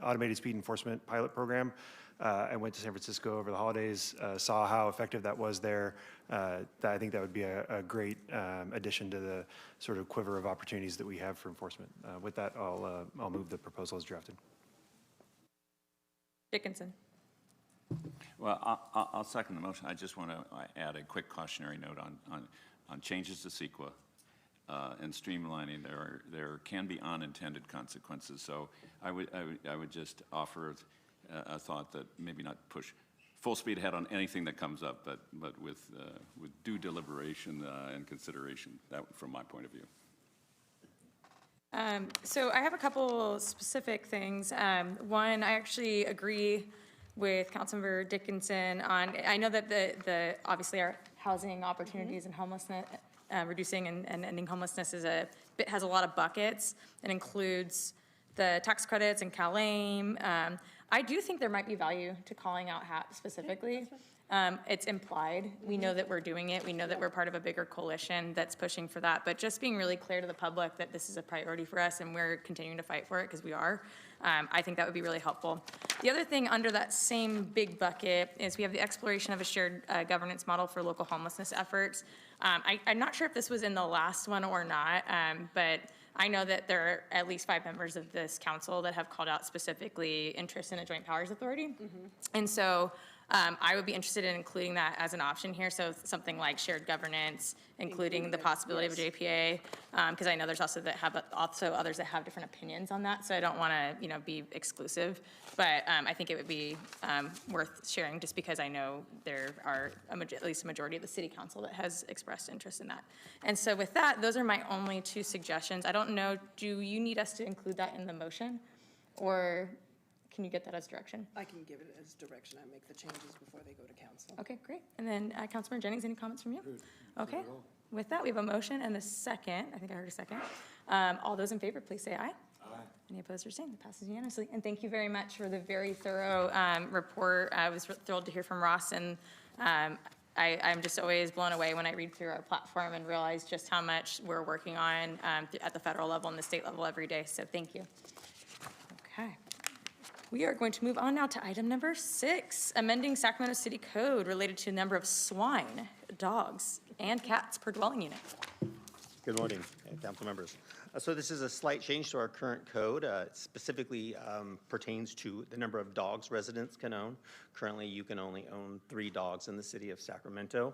automated speed enforcement pilot program, I went to San Francisco over the holidays, saw how effective that was there. I think that would be a great addition to the sort of quiver of opportunities that we have for enforcement. With that, I'll move the proposal as drafted. Dickinson. Well, I'll second the motion. I just want to add a quick cautionary note on changes to CEQA and streamlining. There can be unintended consequences. So I would just offer a thought that maybe not push full speed ahead on anything that comes up, but with due deliberation and consideration. That from my point of view. So I have a couple specific things. One, I actually agree with Councilmember Dickinson on, I know that the obviously our housing opportunities and homelessness, reducing and ending homelessness has a lot of buckets. It includes the tax credits and CalAIM. I do think there might be value to calling out HAP specifically. It's implied. We know that we're doing it. We know that we're part of a bigger coalition that's pushing for that. But just being really clear to the public that this is a priority for us and we're continuing to fight for it because we are, I think that would be really helpful. The other thing under that same big bucket is we have the exploration of a shared governance model for local homelessness efforts. I'm not sure if this was in the last one or not, but I know that there are at least 5 members of this council that have called out specifically interest in a joint powers authority. And so I would be interested in including that as an option here. So something like shared governance, including the possibility of a JPA, because I know there's also others that have different opinions on that. So I don't want to, be exclusive, but I think it would be worth sharing just because I know there are at least a majority of the city council that has expressed interest in that. And so with that, those are my only 2 suggestions. I don't know, do you need us to include that in the motion? Or can you get that as direction? I can give it as direction. I make the changes before they go to council. Okay, great. And then Councilmember Jennings, any comments from you? Okay. With that, we have a motion and a second. I think I heard a second. All those in favor, please say aye. Aye. Any opposed or abstained? It passes unanimously. And thank you very much for the very thorough report. I was thrilled to hear from Ross, and I'm just always blown away when I read through our platform and realize just how much we're working on at the federal level and the state level every day. So thank you. Okay. We are going to move on now to item number 6, amending Sacramento City Code related to the number of swine, dogs, and cats per dwelling unit. Good morning, council members. So this is a slight change to our current code. It specifically pertains to the number of dogs residents can own. Currently, you can only own 3 dogs in the city of Sacramento.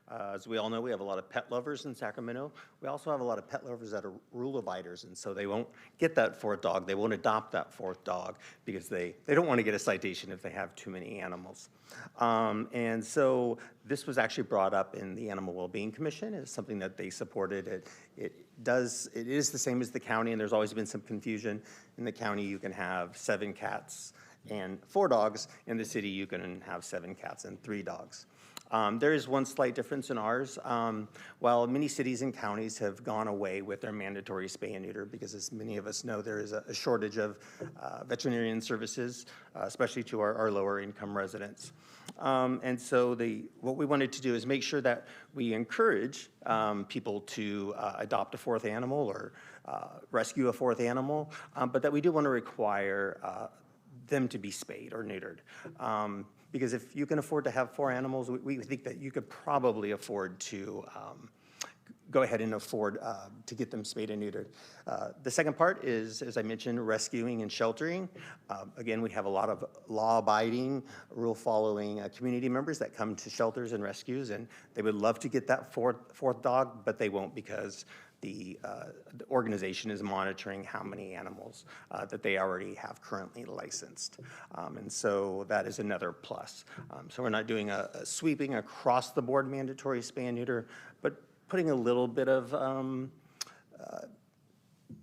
As we all know, we have a lot of pet lovers in Sacramento. We also have a lot of pet lovers that are rule abiders, and so they won't get that 4th dog. They won't adopt that 4th dog because they don't want to get a citation if they have too many animals. And so this was actually brought up in the Animal Wellbeing Commission. It's something that they supported. It is the same as the county, and there's always been some confusion. In the county, you can have 7 cats and 4 dogs. In the city, you can have 7 cats and 3 dogs. There is one slight difference in ours. While many cities and counties have gone away with their mandatory spay and neuter, because as many of us know, there is a shortage of veterinarian services, especially to our lower income residents. And so what we wanted to do is make sure that we encourage people to adopt a 4th animal or rescue a 4th animal, but that we do want to require them to be spayed or neutered. Because if you can afford to have 4 animals, we think that you could probably afford to go ahead and afford to get them spayed and neutered. The second part is, as I mentioned, rescuing and sheltering. Again, we have a lot of law-abiding, rule-following community members that come to shelters and rescues, and they would love to get that fourth dog, but they won't because the organization is monitoring how many animals that they already have currently licensed. And so that is another plus. So we're not doing a sweeping across-the-board mandatory spay and neuter, but putting a little bit of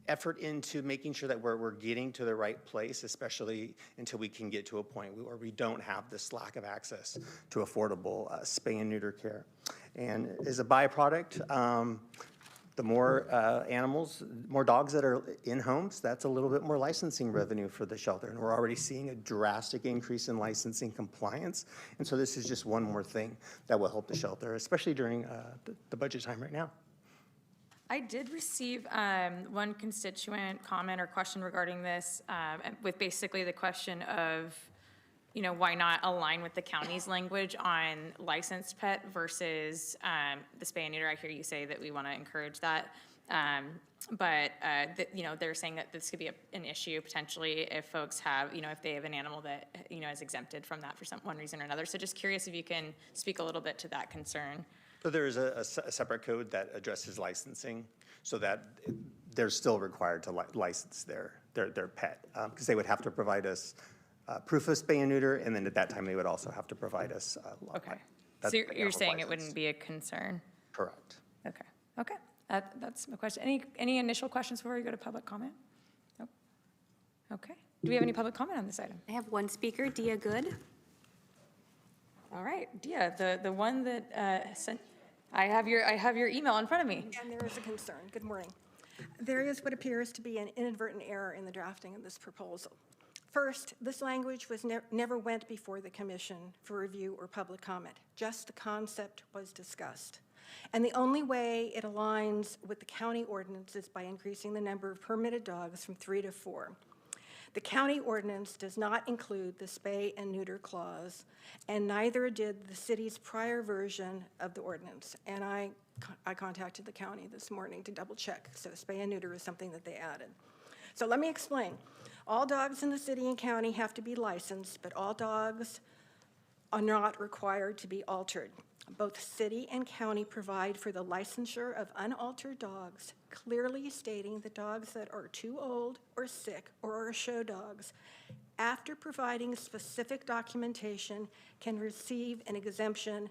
effort into making sure that we're getting to the right place, especially until we can get to a point where we don't have this lack of access to affordable spay and neuter care. And as a byproduct, the more animals, more dogs that are in homes, that's a little bit more licensing revenue for the shelter. And we're already seeing a drastic increase in licensing compliance. And so this is just one more thing that will help the shelter, especially during the budget time right now. I did receive one constituent comment or question regarding this with basically the question of, why not align with the county's language on licensed pet versus the spay and neuter? I hear you say that we want to encourage that. But they're saying that this could be an issue potentially if folks have, if they have an animal that, is exempted from that for one reason or another. So just curious if you can speak a little bit to that concern. So there is a separate code that addresses licensing so that they're still required to license their pet because they would have to provide us proof of spay and neuter, and then at that time they would also have to provide us. Okay. So you're saying it wouldn't be a concern? Correct. Okay. Okay. That's my question. Any initial questions before we go to public comment? Nope. Okay. Do we have any public comment on this item? I have one speaker, Dia Good. All right, Dia, the one that sent. I have your email in front of me. And there is a concern. Good morning. There is what appears to be an inadvertent error in the drafting of this proposal. First, this language was never went before the commission for review or public comment. Just the concept was discussed. And the only way it aligns with the county ordinance is by increasing the number of permitted dogs from 3 to 4. The county ordinance does not include the spay and neuter clause, and neither did the city's prior version of the ordinance. And I contacted the county this morning to double check. So spay and neuter is something that they added. So let me explain. All dogs in the city and county have to be licensed, but all dogs are not required to be altered. Both city and county provide for the licensure of unaltered dogs, clearly stating the dogs that are too old or sick or are show dogs, after providing specific documentation, can receive an exemption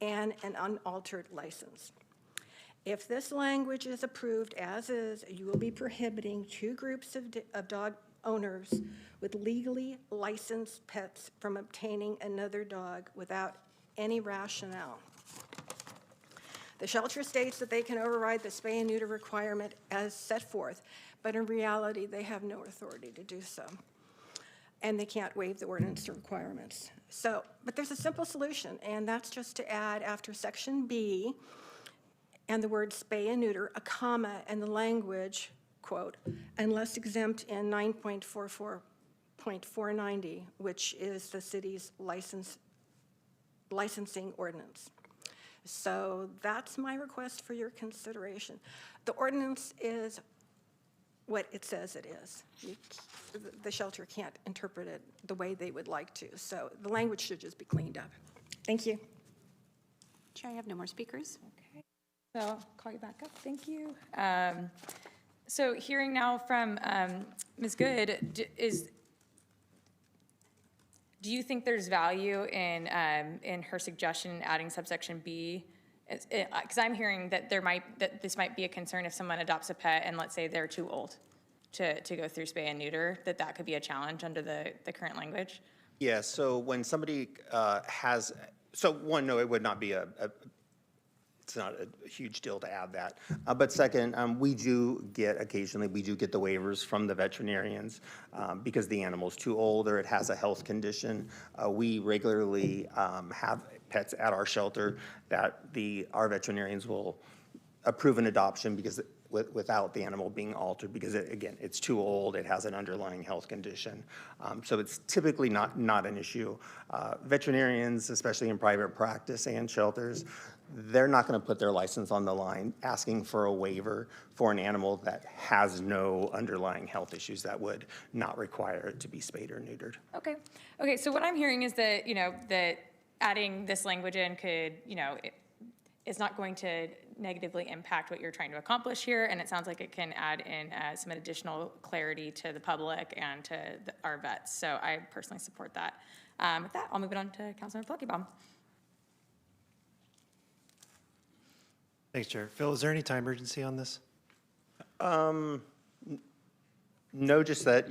and an unaltered license. If this language is approved as is, you will be prohibiting 2 groups of dog owners with legally licensed pets from obtaining another dog without any rationale. The shelter states that they can override the spay and neuter requirement as set forth, but in reality, they have no authority to do so. And they can't waive the ordinance requirements. So, but there's a simple solution, and that's just to add after section B and the word spay and neuter, a comma, and the language, quote, unless exempt in 9.44.490, which is the city's licensing ordinance. So that's my request for your consideration. The ordinance is what it says it is. The shelter can't interpret it the way they would like to, so the language should just be cleaned up. Thank you. Chair, I have no more speakers. Okay, so I'll call you back up, thank you. So hearing now from Ms. Good, do you think there's value in her suggestion adding subsection B? Because I'm hearing that this might be a concern if someone adopts a pet and let's say they're too old to go through spay and neuter, that could be a challenge under the current language. Yeah, so when somebody no, it would not be it's not a huge deal to add that. But second, we do get the waivers from the veterinarians because the animal's too old or it has a health condition. We regularly have pets at our shelter that our veterinarians will approve an adoption because without the animal being altered because, again, it's too old, it has an underlying health condition. So it's typically not an issue. Veterinarians, especially in private practice and shelters, they're not going to put their license on the line asking for a waiver for an animal that has no underlying health issues that would not require it to be spayed or neutered. Okay. Okay, so what I'm hearing is that, that adding this language in could, it's not going to negatively impact what you're trying to accomplish here, and it sounds like it can add in some additional clarity to the public and to our vets. So I personally support that. With that, I'll move it on to Councilmember Pluckybaum. Thanks, Chair. Phil, is there any time urgency on this? No, just that,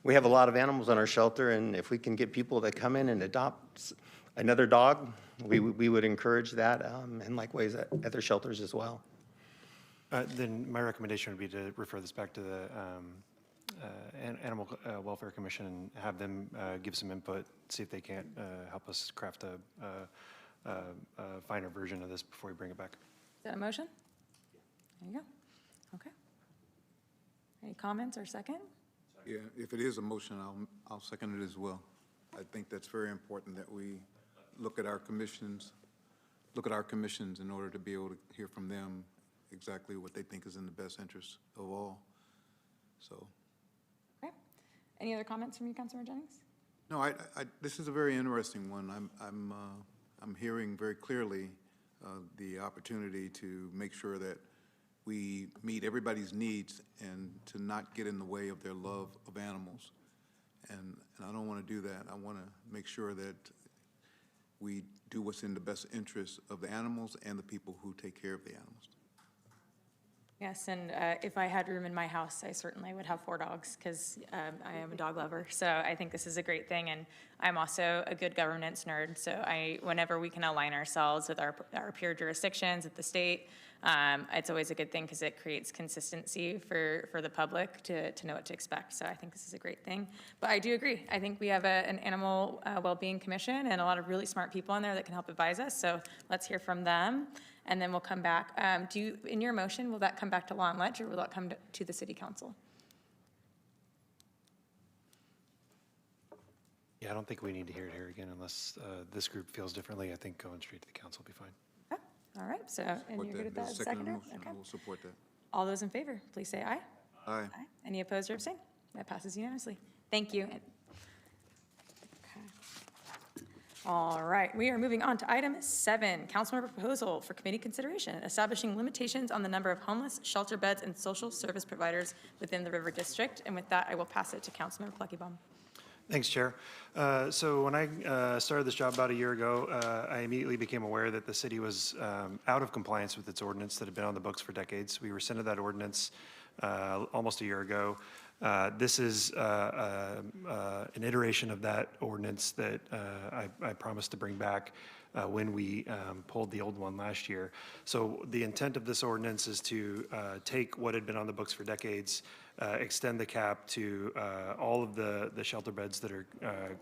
we have a lot of animals on our shelter, and if we can get people to come in and adopt another dog, we would encourage that, and likewise at other shelters as well. Then my recommendation would be to refer this back to the Animal Welfare Commission and have them give some input, see if they can't help us craft a finer version of this before we bring it back. Is that a motion? There you go. Okay. Any comments or second? Yeah, if it is a motion, I'll second it as well. I think that's very important that we look at our commissions in order to be able to hear from them exactly what they think is in the best interest of all. So. Okay. Any other comments from you, Councilmember Jennings? No, this is a very interesting one. I'm hearing very clearly the opportunity to make sure that we meet everybody's needs and to not get in the way of their love of animals. And I don't want to do that. I want to make sure that we do what's in the best interest of the animals and the people who take care of the animals. Yes, and if I had room in my house, I certainly would have 4 dogs because I am a dog lover. So I think this is a great thing, and I'm also a good governance nerd. So whenever we can align ourselves with our peer jurisdictions at the state, it's always a good thing because it creates consistency for the public to know what to expect. So I think this is a great thing. But I do agree. I think we have an animal well-being commission and a lot of really smart people in there that can help advise us. So let's hear from them. And then we'll come back. In your motion, will that come back to Law and Ledge, or will that come to the City Council? Yeah, I don't think we need to hear it here again unless this group feels differently. I think going straight to the council will be fine. Okay. All right. So, and you're good with that? Second motion, Okay. I will support that. All those in favor, please say aye. Aye. Aye. Any opposed or abstain? That passes unanimously. Thank you. All right, we are moving on to item 7, councilmember proposal for committee consideration, establishing limitations on the number of homeless shelter beds and social service providers within the River District. And with that, I will pass it to Councilmember Pluckybaum. Thanks, Chair. So when I started this job about a year ago, I immediately became aware that the city was out of compliance with its ordinance that had been on the books for decades. We rescinded that ordinance almost a year ago. This is an iteration of that ordinance that I promised to bring back when we pulled the old one last year. So the intent of this ordinance is to take what had been on the books for decades, extend the cap to all of the shelter beds that are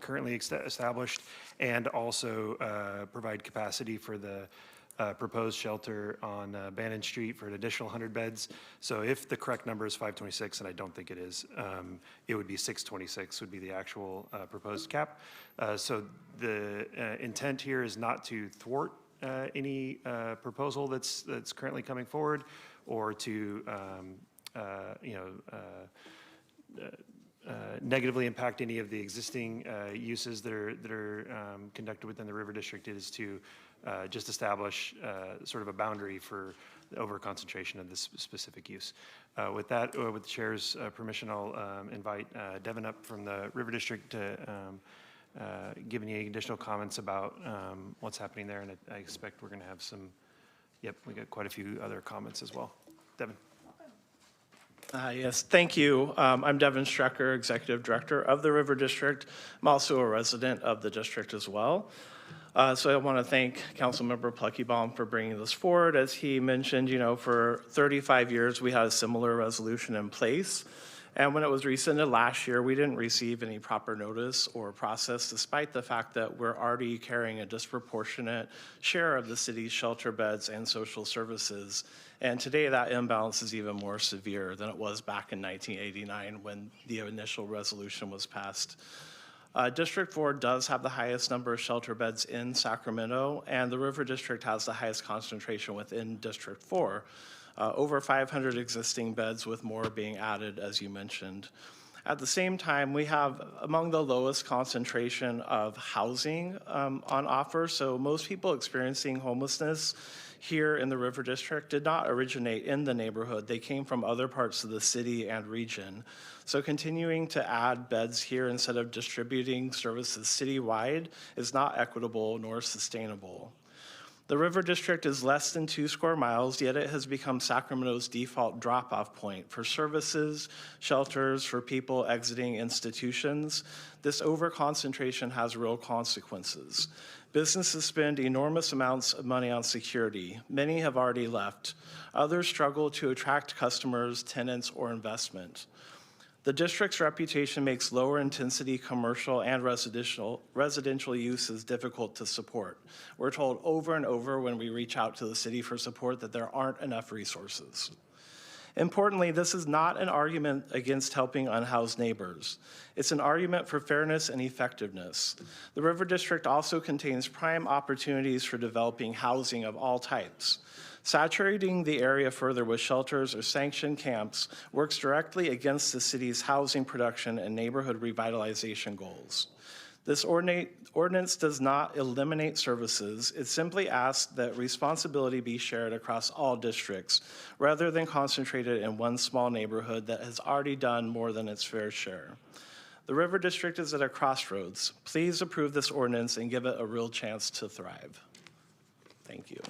currently established, and also provide capacity for the proposed shelter on Bannon Street for an additional 100 beds. So if the correct number is 526, and I don't think it is, it would be 626 would be the actual proposed cap. So the intent here is not to thwart any proposal that's currently coming forward, or to negatively impact any of the existing uses that are conducted within the River District. It is to just establish sort of a boundary for the over-concentration of this specific use. With that, with the chair's permission, I'll invite Devin up from the River District to give any additional comments about what's happening there, and I expect we're going to have some, we got quite a few other comments as well. Devin. Yes, thank you. I'm Devin Strecker, Executive Director of the River District. I'm also a resident of the district as well. So I want to thank Councilmember Pluckybaum for bringing this forward. As he mentioned, for 35 years, we had a similar resolution in place. And when it was rescinded last year, we didn't receive any proper notice or process, despite the fact that we're already carrying a disproportionate share of the city's shelter beds and social services. And today that imbalance is even more severe than it was back in 1989 when the initial resolution was passed. District 4 does have the highest number of shelter beds in Sacramento, and the River District has the highest concentration within District 4. Over 500 existing beds, with more being added, as you mentioned. At the same time, we have among the lowest concentration of housing on offer, so most people experiencing homelessness here in the River District did not originate in the neighborhood. They came from other parts of the city and region. So continuing to add beds here instead of distributing services citywide is not equitable nor sustainable. The River District is less than 2 square miles, yet it has become Sacramento's default drop-off point for services, shelters, for people exiting institutions. This over-concentration has real consequences. Businesses spend enormous amounts of money on security. Many have already left. Others struggle to attract customers, tenants, or investment. The district's reputation makes lower intensity commercial and residential uses difficult to support. We're told over and over when we reach out to the city for support that there aren't enough resources. Importantly, this is not an argument against helping unhoused neighbors. It's an argument for fairness and effectiveness. The River District also contains prime opportunities for developing housing of all types. Saturating the area further with shelters or sanctioned camps works directly against the city's housing production and neighborhood revitalization goals. This ordinance does not eliminate services. It simply asks that responsibility be shared across all districts, rather than concentrated in one small neighborhood that has already done more than its fair share. The River District is at a crossroads. Please approve this ordinance and give it a real chance to thrive. Thank you.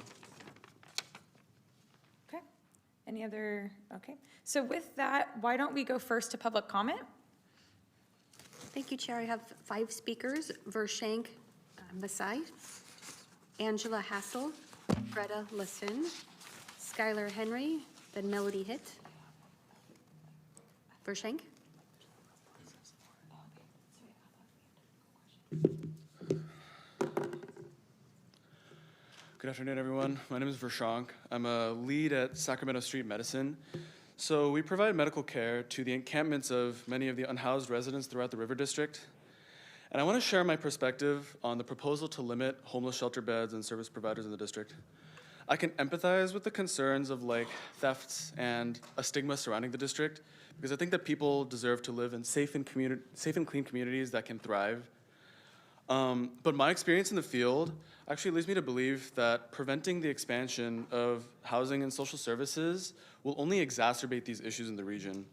Any other, okay. So with that, why don't we go first to public comment? Thank you, Chair. I have 5 speakers: Vershank Masai, Angela Hassel, Greta Lisson, Skylar Henry, then Melody Hitt. Vershank. Good afternoon, everyone. My name is Vershank. I'm a lead at Sacramento Street Medicine. So we provide medical care to the encampments of many of the unhoused residents throughout the River District. And I want to share my perspective on the proposal to limit homeless shelter beds and service providers in the district. I can empathize with the concerns of thefts and a stigma surrounding the district, because I think that people deserve to live in safe and clean communities that can thrive. But my experience in the field actually leads me to believe that preventing the expansion of housing and social services will only exacerbate these issues in the region.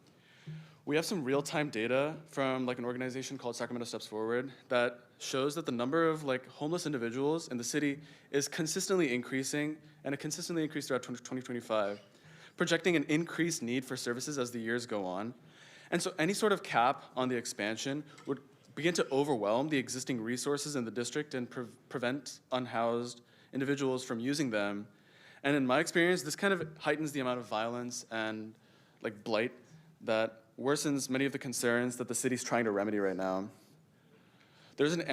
We have some real-time data from an organization called Sacramento Steps Forward that shows that the number of homeless individuals in the city is consistently increasing, and it consistently increased throughout 2025, projecting an increased need for services as the years go on. And so any sort of cap on the expansion would begin to overwhelm the existing resources in the district and prevent unhoused individuals from using them. And in my experience, this kind of heightens the amount of violence and like blight that worsens many of the concerns that the city's trying to remedy right now. There's an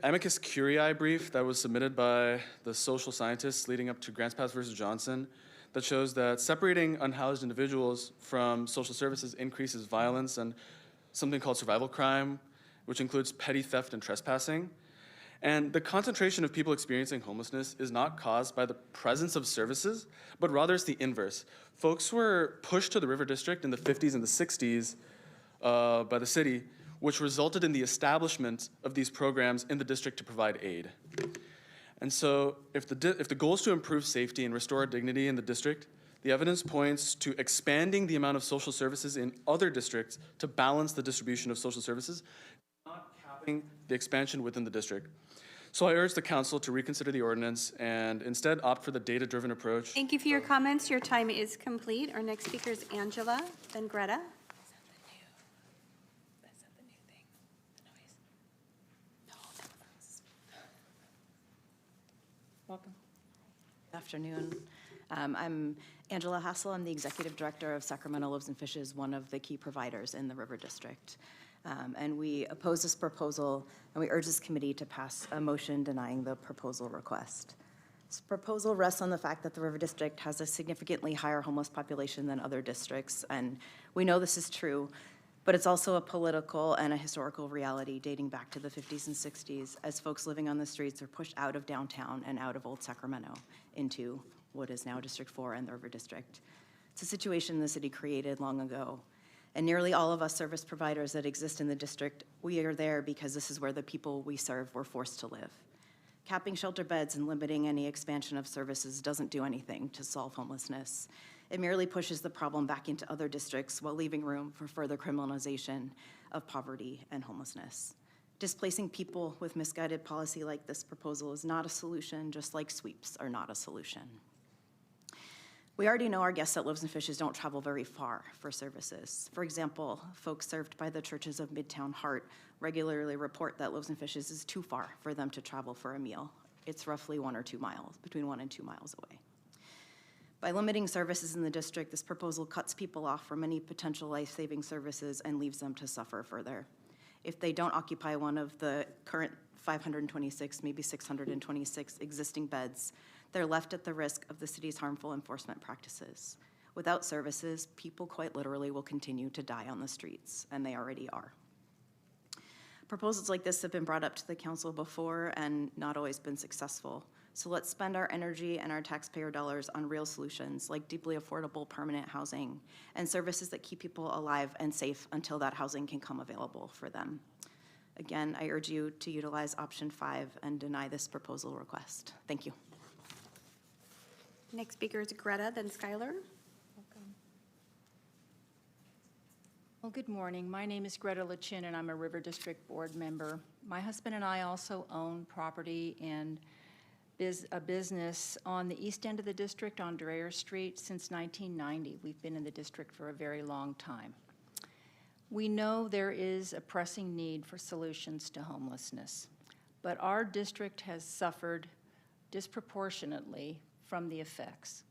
amicus curiae brief that was submitted by the social scientists leading up to Grants Pass versus Johnson that shows that separating unhoused individuals from social services increases violence and something called survival crime, which includes petty theft and trespassing. And the concentration of people experiencing homelessness is not caused by the presence of services, but rather it's the inverse. Folks were pushed to the River District in the 50s and the 60s by the city, which resulted in the establishment of these programs in the district to provide aid. And so if the goal is to improve safety and restore dignity in the district, the evidence points to expanding the amount of social services in other districts to balance the distribution of social services, not capping the expansion within the district. So I urge the council to reconsider the ordinance and instead opt for the data-driven approach. Thank you for your comments. Your time is complete. Our next speaker is Angela, then Greta. Welcome. Good afternoon. I'm Angela Hassel. I'm the Executive Director of Sacramento Loaves and Fishes, one of the key providers in the River District. And we oppose this proposal, and we urge this committee to pass a motion denying the proposal request. This proposal rests on the fact that the River District has a significantly higher homeless population than other districts, and we know this is true, but it's also a political and a historical reality dating back to the 50s and 60s as folks living on the streets are pushed out of downtown and out of Old Sacramento into what is now District 4 and the River District. It's a situation the city created long ago. And nearly all of us service providers that exist in the district, we are there because this is where the people we serve were forced to live. Capping shelter beds and limiting any expansion of services doesn't do anything to solve homelessness. It merely pushes the problem back into other districts while leaving room for further criminalization of poverty and homelessness. Displacing people with misguided policy like this proposal is not a solution, just like sweeps are not a solution. We already know our guests at Loaves and Fishes don't travel very far for services. For example, folks served by the Churches of Midtown Heart regularly report that Loaves and Fishes is too far for them to travel for a meal. It's roughly 1 or 2 miles, between 1 and 2 miles away. By limiting services in the district, this proposal cuts people off from any potential life-saving services and leaves them to suffer further. If they don't occupy one of the current 526, maybe 626 existing beds, they're left at the risk of the city's harmful enforcement practices. Without services, people quite literally will continue to die on the streets, and they already are. Proposals like this have been brought up to the council before and not always been successful. So let's spend our energy and our taxpayer dollars on real solutions like deeply affordable permanent housing and services that keep people alive and safe until that housing can come available for them. Again, I urge you to utilize option 5 and deny this proposal request. Thank you. Next speaker is Greta, then Skylar. Well, good morning. My name is Greta Lachin, and I'm a River District Board member. My husband and I also own property and a business on the east end of the district on Dreyer Street since 1990. We've been in the district for a very long time. We know there is a pressing need for solutions to homelessness, but our district has suffered disproportionately from the effects.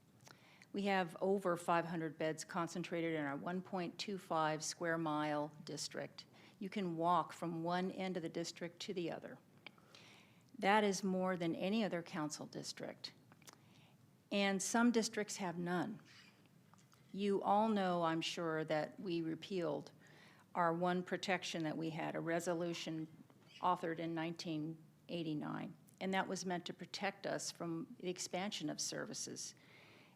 We have over 500 beds concentrated in our 1.25 square mile district. You can walk from one end of the district to the other. That is more than any other council district. And some districts have none. You all know, I'm sure, that we repealed our one protection that we had, a resolution authored in 1989. And that was meant to protect us from the expansion of services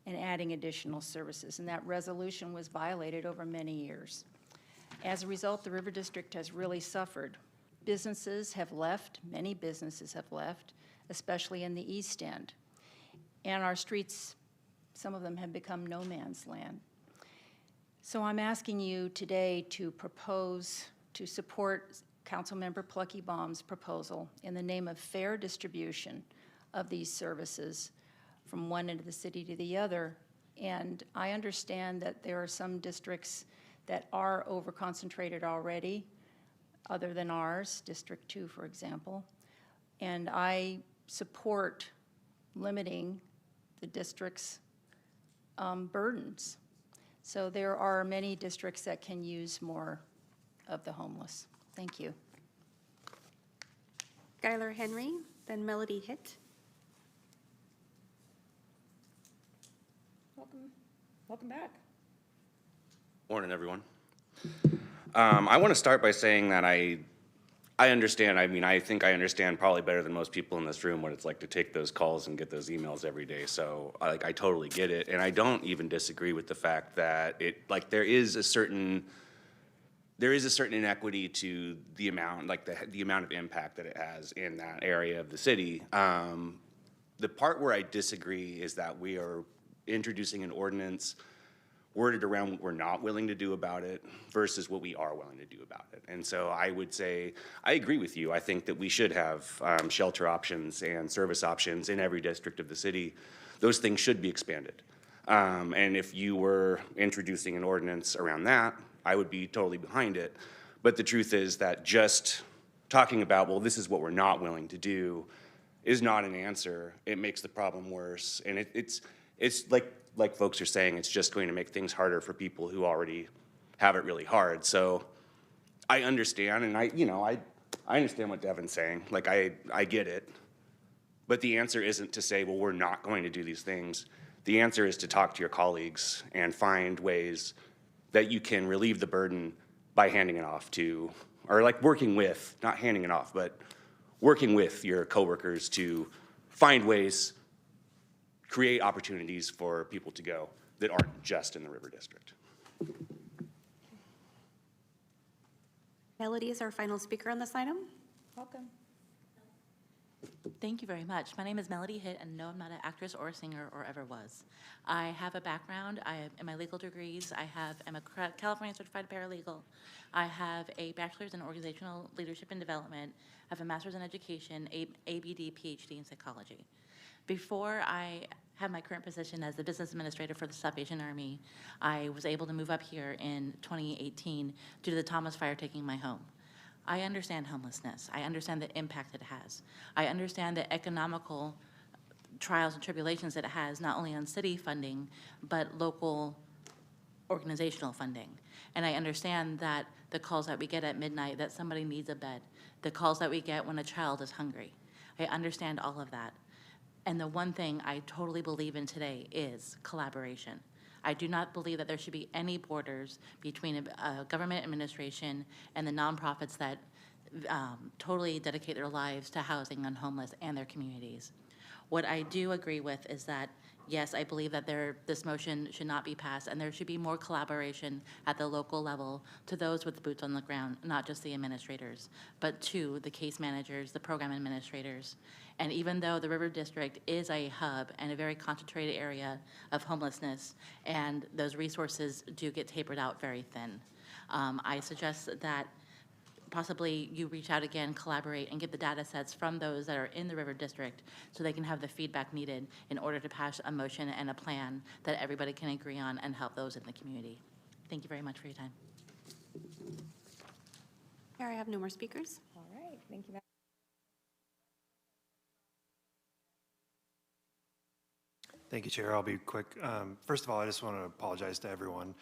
and adding additional services. And that resolution was violated over many years. As a result, the River District has really suffered. Businesses have left, many businesses have left, especially in the East End. And our streets, some of them have become no man's land. So I'm asking you today to propose, to support Councilmember Pluckybaum's proposal in the name of fair distribution of these services from one end of the city to the other. And I understand that there are some districts that are over-concentrated already, other than ours, District 2, for example. And I support limiting the district's burdens. So there are many districts that can use more of the homeless. Thank you. Skylar Henry, then Melody Hitt. Welcome back. Morning, everyone. I want to start by saying that I understand, I think I understand probably better than most people in this room what it's like to take those calls and get those emails every day. So I totally get it. And I don't even disagree with the fact that there is a certain inequity to the amount, the amount of impact that it has in that area of the city. The part where I disagree is that we are introducing an ordinance worded around what we're not willing to do about it versus what we are willing to do about it. And so I would say, I agree with you. I think that we should have shelter options and service options in every district of the city. Those things should be expanded. And if you were introducing an ordinance around that, I would be totally behind it. But the truth is that just talking about, well, this is what we're not willing to do, is not an answer. It makes the problem worse. And it's like folks are saying, it's just going to make things harder for people who already have it really hard. So I understand, and I understand what Devin's saying. Like, I get it. But the answer isn't to say, well, we're not going to do these things. The answer is to talk to your colleagues and find ways that you can relieve the burden by handing it off to, or like working with, not handing it off, but working with your coworkers to find ways, create opportunities for people to go that aren't just in the River District. Melody is our final speaker on this item. Welcome. Thank you very much. My name is Melody Hitt, and no, I'm not an actress or a singer or ever was. I have a background. In my legal degrees, I'm a California certified paralegal. I have a bachelor's in organizational leadership and development. I have a master's in education, ABD, PhD in psychology. Before I have my current position as the business administrator for the Salvation Army, I was able to move up here in 2018 due to the Thomas Fire taking my home. I understand homelessness. I understand the impact it has. I understand the economical trials and tribulations that it has, not only on city funding, but local organizational funding. And I understand that the calls that we get at midnight that somebody needs a bed, the calls that we get when a child is hungry. I understand all of that. And the one thing I totally believe in today is collaboration. I do not believe that there should be any borders between a government administration and the nonprofits that totally dedicate their lives to housing on homeless and their communities. What I do agree with is that, yes, I believe that this motion should not be passed, and there should be more collaboration at the local level to those with boots on the ground, not just the administrators, but to the case managers, the program administrators. And even though the River District is a hub and a very concentrated area of homelessness, and those resources do get tapered out very thin, I suggest that possibly you reach out again, collaborate, and get the data sets from those that are in the River District so they can have the feedback needed in order to pass a motion and a plan that everybody can agree on and help those in the community. Thank you very much for your time. Here, I have no more speakers. All right, thank you. Thank you, Chair. I'll be quick. First of all, I just want to apologize to everyone,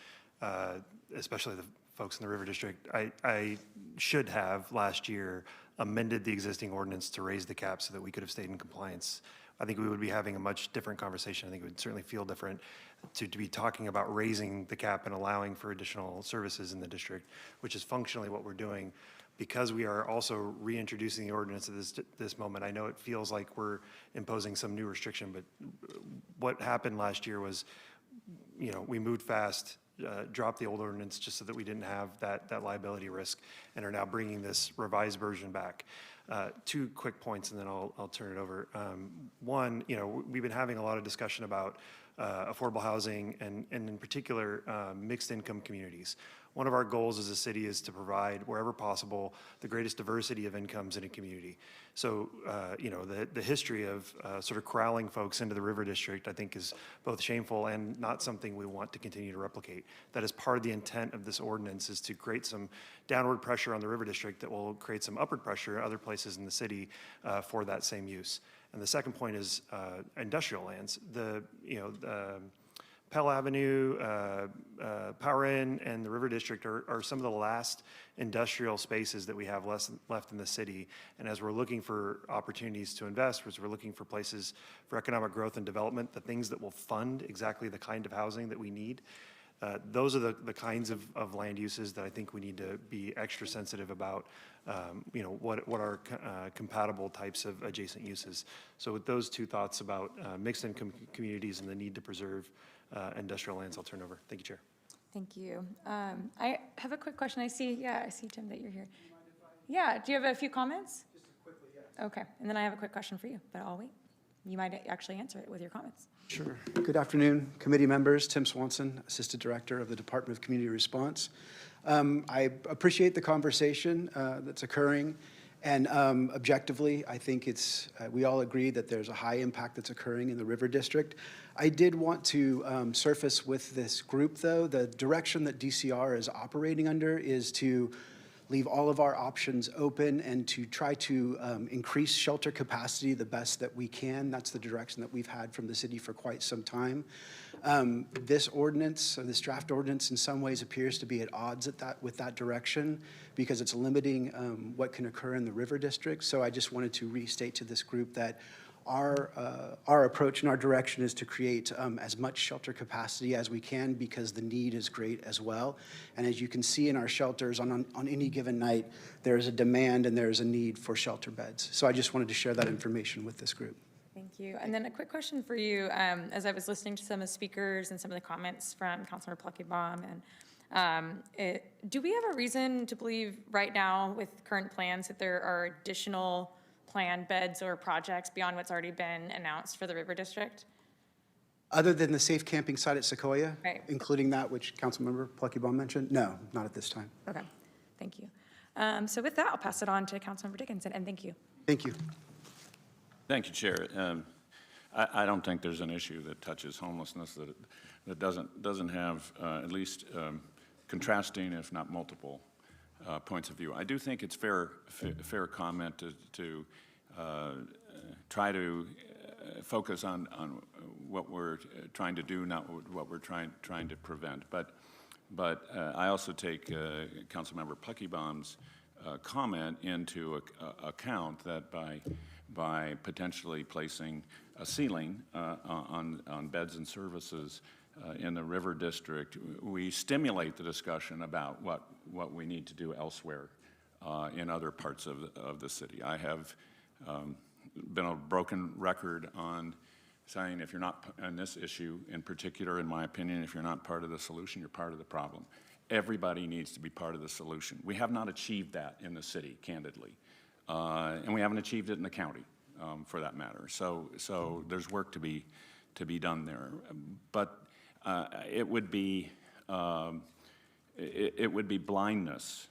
especially the folks in the River District. I should have last year amended the existing ordinance to raise the cap so that we could have stayed in compliance. I think we would be having a much different conversation. I think it would certainly feel different to be talking about raising the cap and allowing for additional services in the district, which is functionally what we're doing. Because we are also reintroducing the ordinance at this moment, I know it feels like we're imposing some new restriction, but what happened last year was, we moved fast, dropped the old ordinance just so that we didn't have that liability risk, and are now bringing this revised version back. Two quick points, and then I'll turn it over. One, we've been having a lot of discussion about affordable housing and in particular, mixed income communities. One of our goals as a city is to provide, wherever possible, the greatest diversity of incomes in a community. So, the history of sort of corralling folks into the River District, I think, is both shameful and not something we want to continue to replicate. That is part of the intent of this ordinance, is to create some downward pressure on the River District that will create some upward pressure in other places in the city for that same use. And the second point is industrial lands. Pell Avenue, Power Inn, and the River District are some of the last industrial spaces that we have left in the city. And as we're looking for opportunities to invest, as we're looking for places for economic growth and development, the things that will fund exactly the kind of housing that we need, those are the kinds of land uses that I think we need to be extra sensitive about, what are compatible types of adjacent uses. So with those two thoughts about mixed income communities and the need to preserve industrial lands, I'll turn over. Thank you, Chair. Thank you. I have a quick question. I see, Tim, that you're here. Yeah, do you have a few comments? Just quickly, yeah. Okay, and then I have a quick question for you, but I'll wait. You might actually answer it with your comments. Sure. Good afternoon, committee members. Tim Swanson, Assistant Director of the Department of Community Response. I appreciate the conversation that's occurring. And objectively, I think we all agree that there's a high impact that's occurring in the River District. I did want to surface with this group, though, the direction that DCR is operating under is to leave all of our options open and to try to increase shelter capacity the best that we can. That's the direction that we've had from the city for quite some time. This ordinance, or this draft ordinance, in some ways appears to be at odds with that direction because it's limiting what can occur in the River District. So I just wanted to restate to this group that our approach and our direction is to create as much shelter capacity as we can because the need is great as well. And as you can see in our shelters, on any given night, there is a demand and there is a need for shelter beds. So I just wanted to share that information with this group. Thank you. And then a quick question for you. As I was listening to some of the speakers and some of the comments from Councilmember Pluckybaum, and do we have a reason to believe right now with current plans that there are additional planned beds or projects beyond what's already been announced for the River District? Other than the safe camping site at Sequoia, right, including that which Councilmember Pluckybaum mentioned? No, not at this time. Okay, thank you. So with that, I'll pass it on to Councilmember Dickinson, and thank you. Thank you. Thank you, Chair. I don't think there's an issue that touches homelessness that doesn't have at least contrasting, if not multiple, points of view. I do think it's fair comment to try to focus on what we're trying to do, not what we're trying to prevent. But I also take Councilmember Pluckybaum's comment into account that by potentially placing a ceiling on beds and services in the River District, we stimulate the discussion about what we need to do elsewhere in other parts of the city. I have been a broken record on saying if you're not, on this issue in particular, in my opinion, if you're not part of the solution, you're part of the problem. Everybody needs to be part of the solution. We have not achieved that in the city, candidly. And we haven't achieved it in the county, for that matter. So there's work to be done there. But it would be blindness,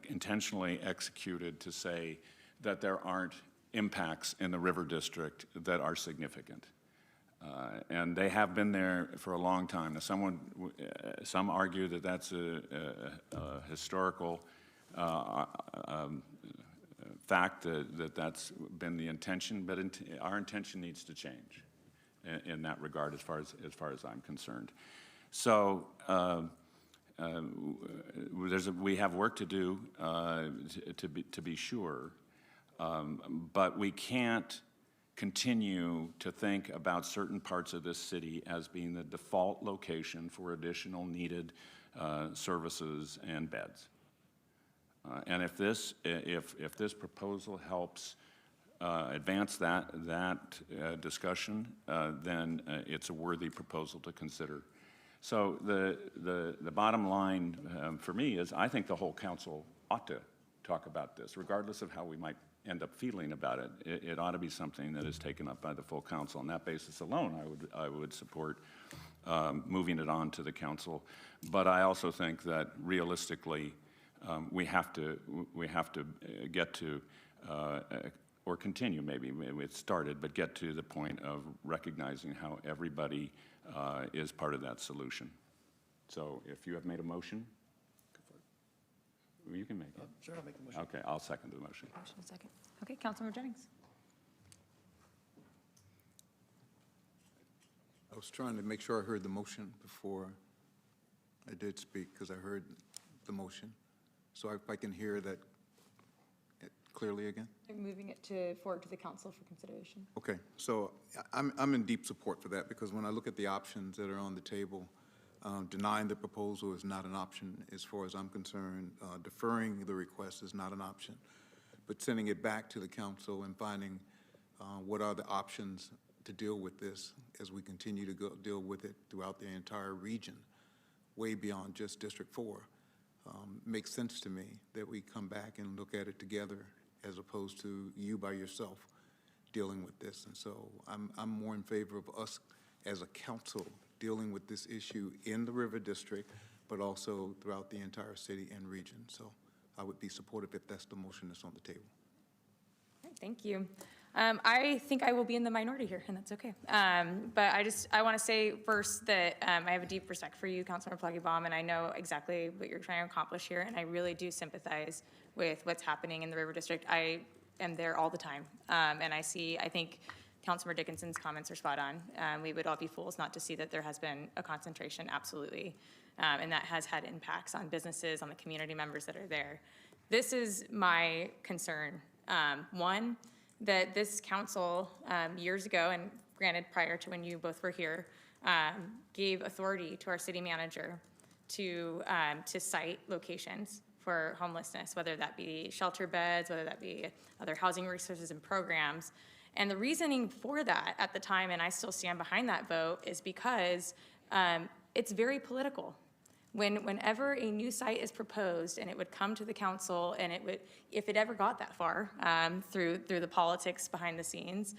intentionally executed, to say that there aren't impacts in the River District that are significant. And they have been there for a long time. Now, some argue that that's a historical fact, that's been the intention, but our intention needs to change in that regard as far as I'm concerned. So we have work to do to be sure, but we can't continue to think about certain parts of this city as being the default location for additional needed services and beds. And if this proposal helps advance that discussion, then it's a worthy proposal to consider. So the bottom line for me is I think the whole council ought to talk about this, regardless of how we might end up feeling about it. It ought to be something that is taken up by the full council. On that basis alone, I would support moving it on to the council. But I also think that realistically, we have to get to, or continue maybe, it started, but get to the point of recognizing how everybody is part of that solution. So if you have made a motion, you can make it. Sure, I'll make the motion. Okay, I'll second the motion. Motion and second. Okay, Councilmember Jennings. I was trying to make sure I heard the motion before I did speak, because I heard the motion. So if I can hear that clearly again? Moving it forward to the council for consideration. Okay, so I'm in deep support for that, because when I look at the options that are on the table, denying the proposal is not an option as far as I'm concerned. Deferring the request is not an option. But sending it back to the council and finding what are the options to deal with this as we continue to deal with it throughout the entire region, way beyond just District 4, makes sense to me that we come back and look at it together as opposed to you by yourself dealing with this. And so I'm more in favor of us as a council dealing with this issue in the River District, but also throughout the entire city and region. So I would be supportive if that's the motion that's on the table. All right, thank you. I think I will be in the minority here, and that's okay. But I want to say first that I have a deep respect for you, Councilmember Pluggeybaum, and I know exactly what you're trying to accomplish here, and I really do sympathize with what's happening in the River District. I am there all the time, and I think Councilmember Dickinson's comments are spot on. We would all be fools not to see that there has been a concentration, absolutely, and that has had impacts on businesses, on the community members that are there. This is my concern. One, that this council years ago, and granted prior to when you both were here, gave authority to our city manager to cite locations for homelessness, whether that be shelter beds, whether that be other housing resources and programs. And the reasoning for that at the time, and I still stand behind that vote, is because it's very political. Whenever a new site is proposed and it would come to the council, and it would, if it ever got that far through the politics behind the scenes,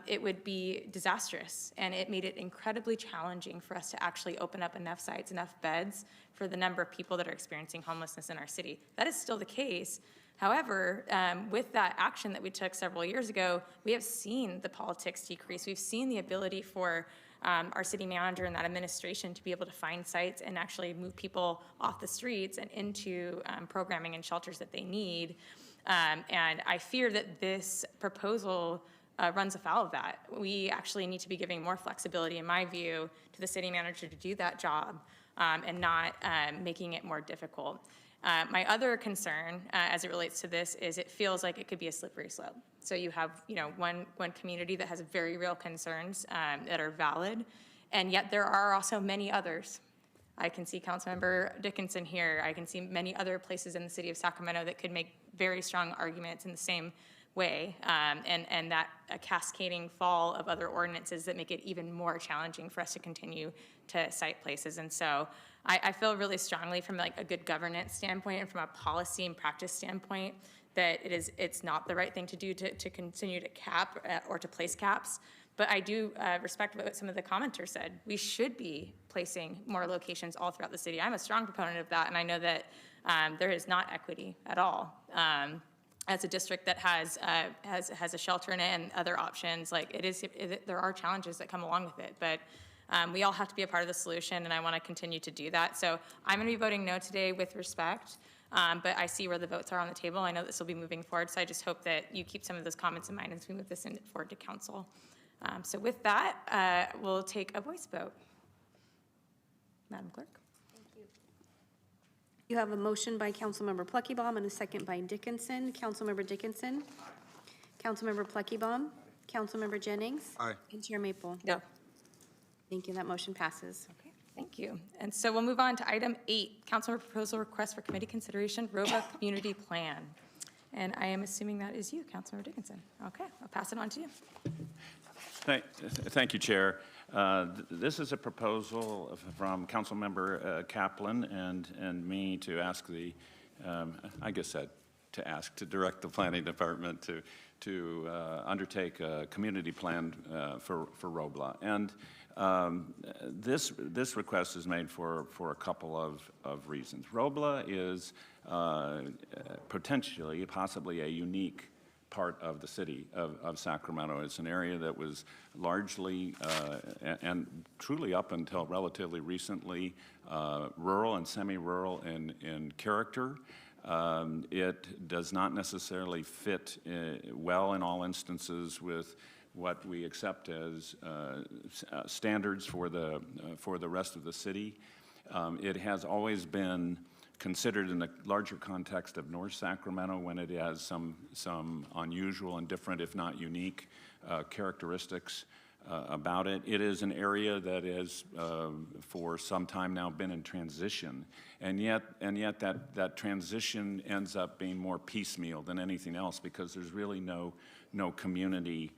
it would be disastrous. And it made it incredibly challenging for us to actually open up enough sites, enough beds for the number of people that are experiencing homelessness in our city. That is still the case. However, with that action that we took several years ago, we have seen the politics decrease. We've seen the ability for our city manager and that administration to be able to find sites and actually move people off the streets and into programming and shelters that they need. And I fear that this proposal runs afoul of that. We actually need to be giving more flexibility, in my view, to the city manager to do that job and not making it more difficult. My other concern as it relates to this is it feels like it could be a slippery slope. So you have, one community that has very real concerns that are valid, and yet there are also many others. I can see Councilmember Dickinson here. I can see many other places in the city of Sacramento that could make very strong arguments in the same way, and that a cascading fall of other ordinances that make it even more challenging for us to continue to cite places. And so I feel really strongly from like a good governance standpoint and from a policy and practice standpoint that it's not the right thing to do to continue to cap or to place caps. But I do respect what some of the commenters said. We should be placing more locations all throughout the city. I'm a strong proponent of that, and I know that there is not equity at all. As a district that has a shelter in it and other options, like there are challenges that come along with it, but we all have to be a part of the solution, and I want to continue to do that. So I'm going to be voting no today with respect, but I see where the votes are on the table. I know this will be moving forward, so I just hope that you keep some of those comments in mind as we move this forward to council. So with that, we'll take a voice vote. Madam Clerk. You have a motion by Councilmember Pluggeybaum and a second by Dickinson. Councilmember Dickinson. Councilmember Pluggeybaum. Councilmember Jennings. Aye. And Chair Maple. No. Thank you. That motion passes. Okay, thank you. And so we'll move on to item 8, Councilmember Proposal Request for Committee Consideration, ROVA Community Plan. And I am assuming that is you, Councilmember Dickinson. Okay, I'll pass it on to you. Thank you, Chair. This is a proposal from Councilmember Kaplan and me to ask the, I guess that to direct the planning department to undertake a community plan for Robla. And this request is made for a couple of reasons. Robla is potentially, possibly a unique part of the city of Sacramento. It's an area that was largely and truly up until relatively recently rural and semi-rural in character. It does not necessarily fit well in all instances with what we accept as standards for the rest of the city. It has always been considered in the larger context of North Sacramento when it has some unusual and different, if not unique, characteristics about it. It is an area that is for some time now been in transition, and yet that transition ends up being more piecemeal than anything else because there's really no community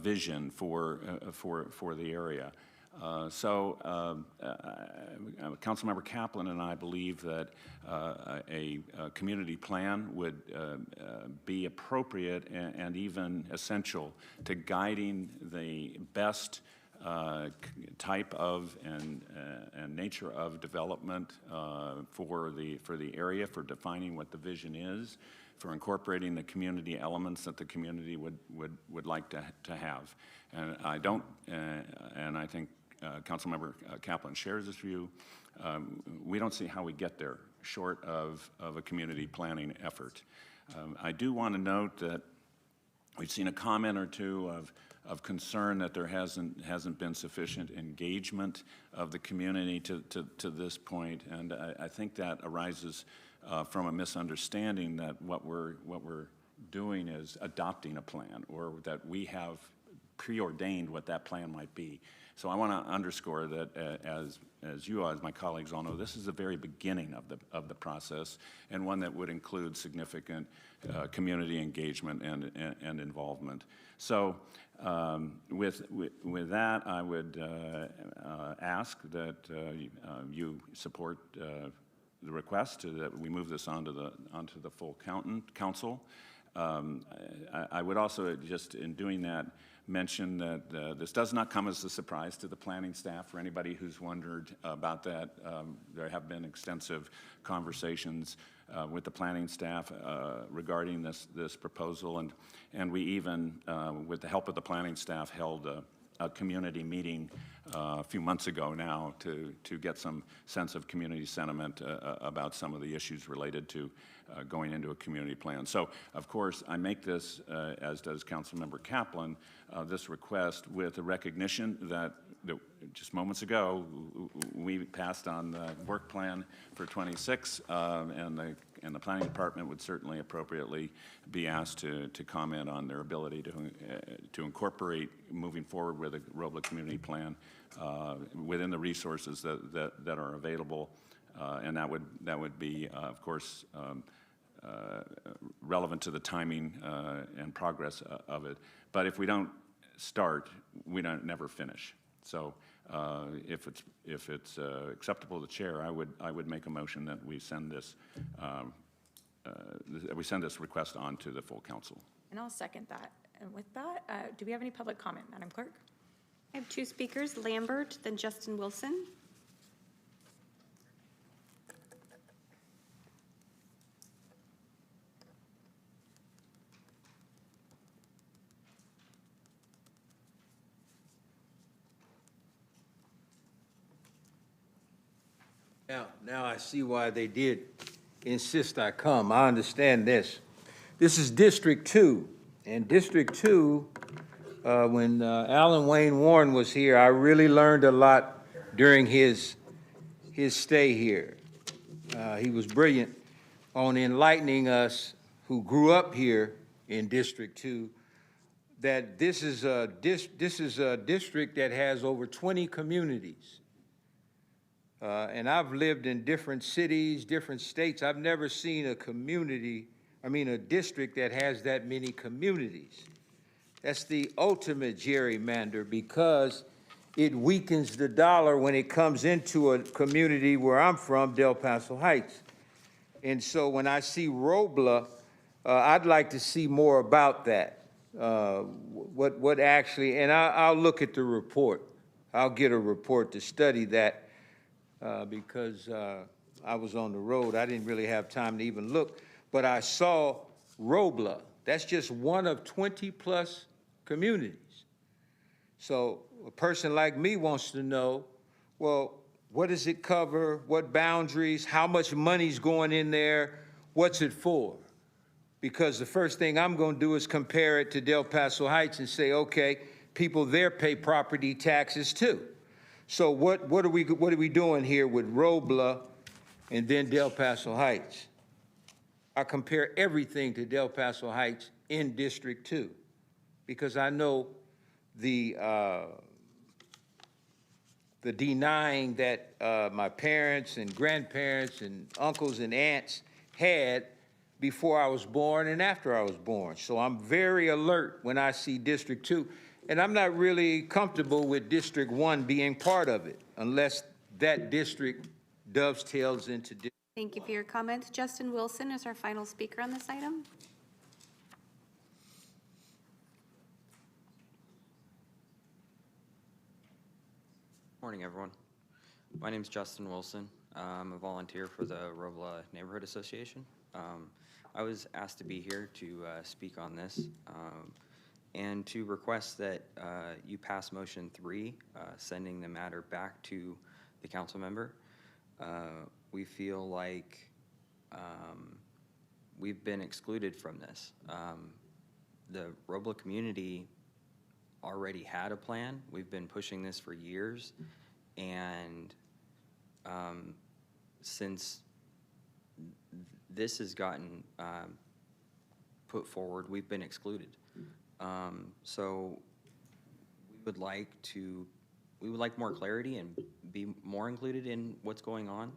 vision for the area. Councilmember Kaplan and I believe that a community plan would be appropriate and even essential to guiding the best type of and nature of development for the area, for defining what the vision is, for incorporating the community elements that the community would like to have. And I think Councilmember Kaplan shares this view. We don't see how we get there short of a community planning effort. I do want to note that we've seen a comment or two of concern that there hasn't been sufficient engagement of the community to this point, and I think that arises from a misunderstanding that what we're doing is adopting a plan, or that we have preordained what that plan might be. So I want to underscore that as you, as my colleagues all know, this is the very beginning of the process, and one that would include significant community engagement and involvement. So with that, I would ask that you support the request that we move this onto the full council. I would also, just in doing that, mention that this does not come as a surprise to the planning staff. For anybody who's wondered about that, there have been extensive conversations with the planning staff regarding this proposal, and we even, with the help of the planning staff, held a community meeting a few months ago now to get some sense of community sentiment about some of the issues related to going into a community plan. So, of course, I make this, as does Councilmember Kaplan, this request with the recognition that just moments ago we passed on the work plan for 26, and the planning department would certainly appropriately be asked to comment on their ability to incorporate moving forward with a Robla community plan within the resources that are available, and that would be, of course, relevant to the timing and progress of it. But if we don't start, we don't never finish. So if it's acceptable to the chair, I would make a motion that we send this request on to the full council. And I'll second that. And with that, do we have any public comment, Madam Clerk? I have two speakers, Lambert, then Justin Wilson. Now I see why they did insist I come. I understand this. This is District 2, and District 2, when Alan Wayne Warren was here, I really learned a lot during his stay here. He was brilliant on enlightening us who grew up here in District 2 that this is a district that has over 20 communities. And I've lived in different cities, different states. I've never seen a district that has that many communities. That's the ultimate gerrymander because it weakens the dollar when it comes into a community where I'm from, Del Paso Heights. And so when I see Robla I'd like to see more about that. What actually, and I'll look at the report. I'll get a report to study that because I was on the road. I didn't really have time to even look, but I saw Robla. That's just one of 20-plus communities. So a person like me wants to know, well, what does it cover? What boundaries? How much money's going in there? What's it for? Because the first thing I'm going to do is compare it to Del Paso Heights and say, okay, people there pay property taxes too. So what are we doing here with Robla and then Del Paso Heights? I compare everything to Del Paso Heights in District 2 because I know the denying that my parents and grandparents and uncles and aunts had before I was born and after I was born. So I'm very alert when I see District 2. And I'm not really comfortable with District 1 being part of it unless that district dovetails into District. Thank you for your comments. Justin Wilson is our final speaker on this item. Morning, everyone. My name is Justin Wilson. I'm a volunteer for the Robla Neighborhood Association. I was asked to be here to speak on this and to request that you pass motion 3, sending the matter back to the council member. We feel like we've been excluded from this. The Robla community already had a plan. We've been pushing this for years, and since this has gotten put forward, we've been excluded. So we would like more clarity and be more included in what's going on.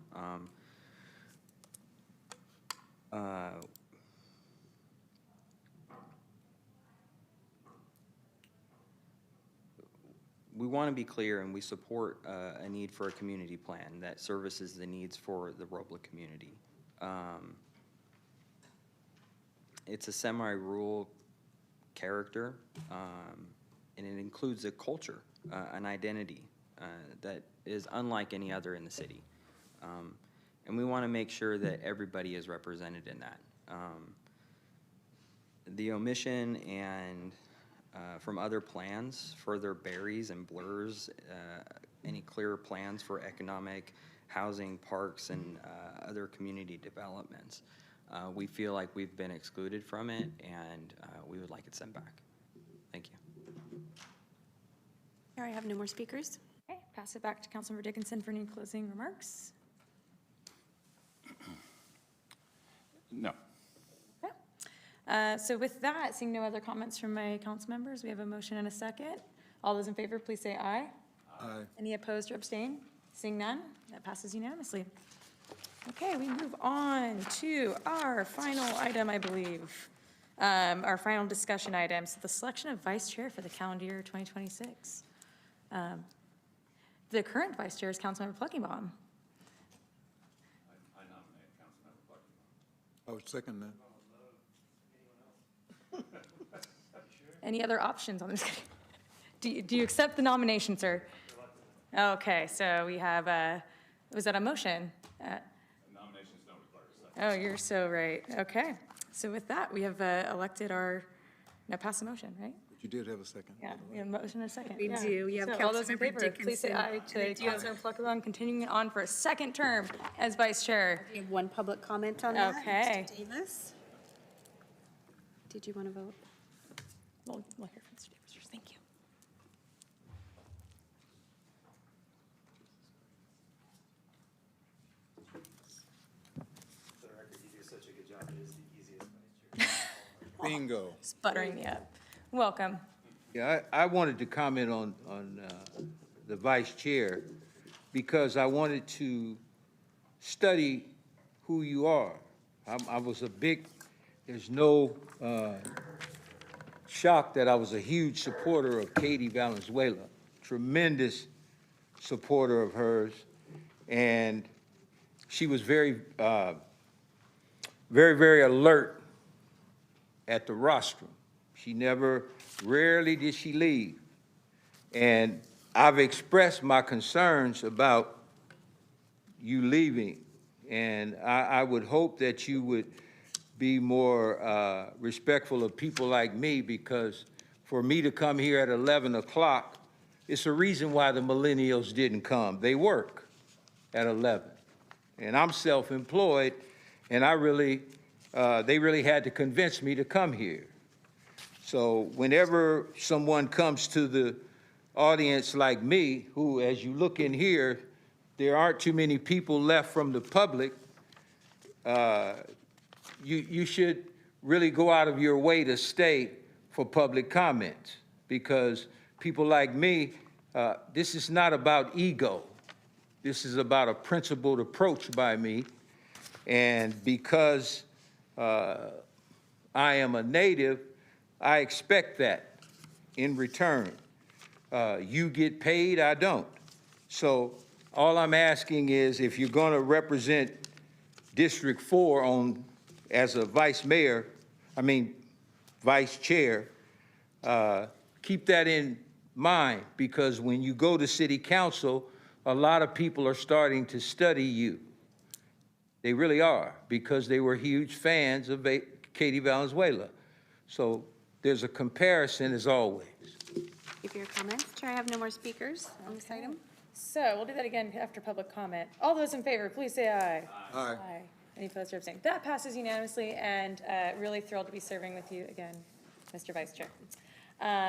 We want to be clear, and we support a need for a community plan that services the needs for the Robla community. It's a semi-rural character, and it includes a culture, an identity that is unlike any other in the city. And we want to make sure that everybody is represented in that. The omission and from other plans further buries and blurs any clear plans for economic, housing, parks, and other community developments. We feel like we've been excluded from it, and we would like it sent back. Thank you. Here, I have no more speakers. Okay, pass it back to Councilmember Dickinson for any closing remarks. No. So with that, seeing no other comments from my council members, we have a motion and a second. All those in favor, please say aye. Aye. Any opposed or abstain? Seeing none, that passes unanimously. Okay, we move on to our final item, I believe. Our final discussion item, so the selection of vice chair for the calendar year 2026. The current vice chair is Councilmember Pluckybaum. I nominate Councilmember Pluckybaum. I would second that. Any other options on this? Do you accept the nomination, sir? Okay, so we have, was that a motion? Nominations don't require a second. Oh, you're so right. Okay, so with that, we have elected our, now pass the motion, right? But you did have a second. Yeah, we have a motion and a second. We Yeah. do. You have So all those in Councilmember favor, please say aye to Councilmember Pluckybaum continuing on for a second term as vice chair. We have one public comment on that. Okay. Mr. Davis? Did you want to vote? We'll hear from Mr. Davis first. Thank you. For the record, you do such a good job. It is the easiest vice chair. Bingo. Sputtering me up. Welcome. Yeah, I wanted to comment on the vice chair because I wanted to study who you are. I was a big, there's no shock that I was a huge supporter of Katie Valenzuela, tremendous supporter of hers. And she was very, very alert at the rostrum. She never, rarely did she leave. And I've expressed my concerns about you leaving. And I would hope that you would be more respectful of people like me, because for me to come here at 11 o'clock, it's a reason why the millennials didn't come. They work at 11. And I'm self-employed, and they really had to convince me to come here. So whenever someone comes to the audience like me, who, as you look in here, there aren't too many people left from the public, you should really go out of your way to stay for public comments, because people like me, this is not about ego. This is about a principled approach by me. And because I am a native, I expect that in return. You get paid, I don't. So all I'm asking is, if you're going to represent District 4 as a vice chair, keep that in mind, because when you go to city council, a lot of people are starting to study you. They really are, because they were huge fans of Katie Valenzuela. So there's a comparison as always. Thank you for your comments. Chair, I have no more speakers on this item. So we'll do that again after public comment. All those in favor, please say aye. Aye. Aye. Any opposed or abstaining? That passes unanimously, and really thrilled to be serving with you again, Mr. Vice Chair.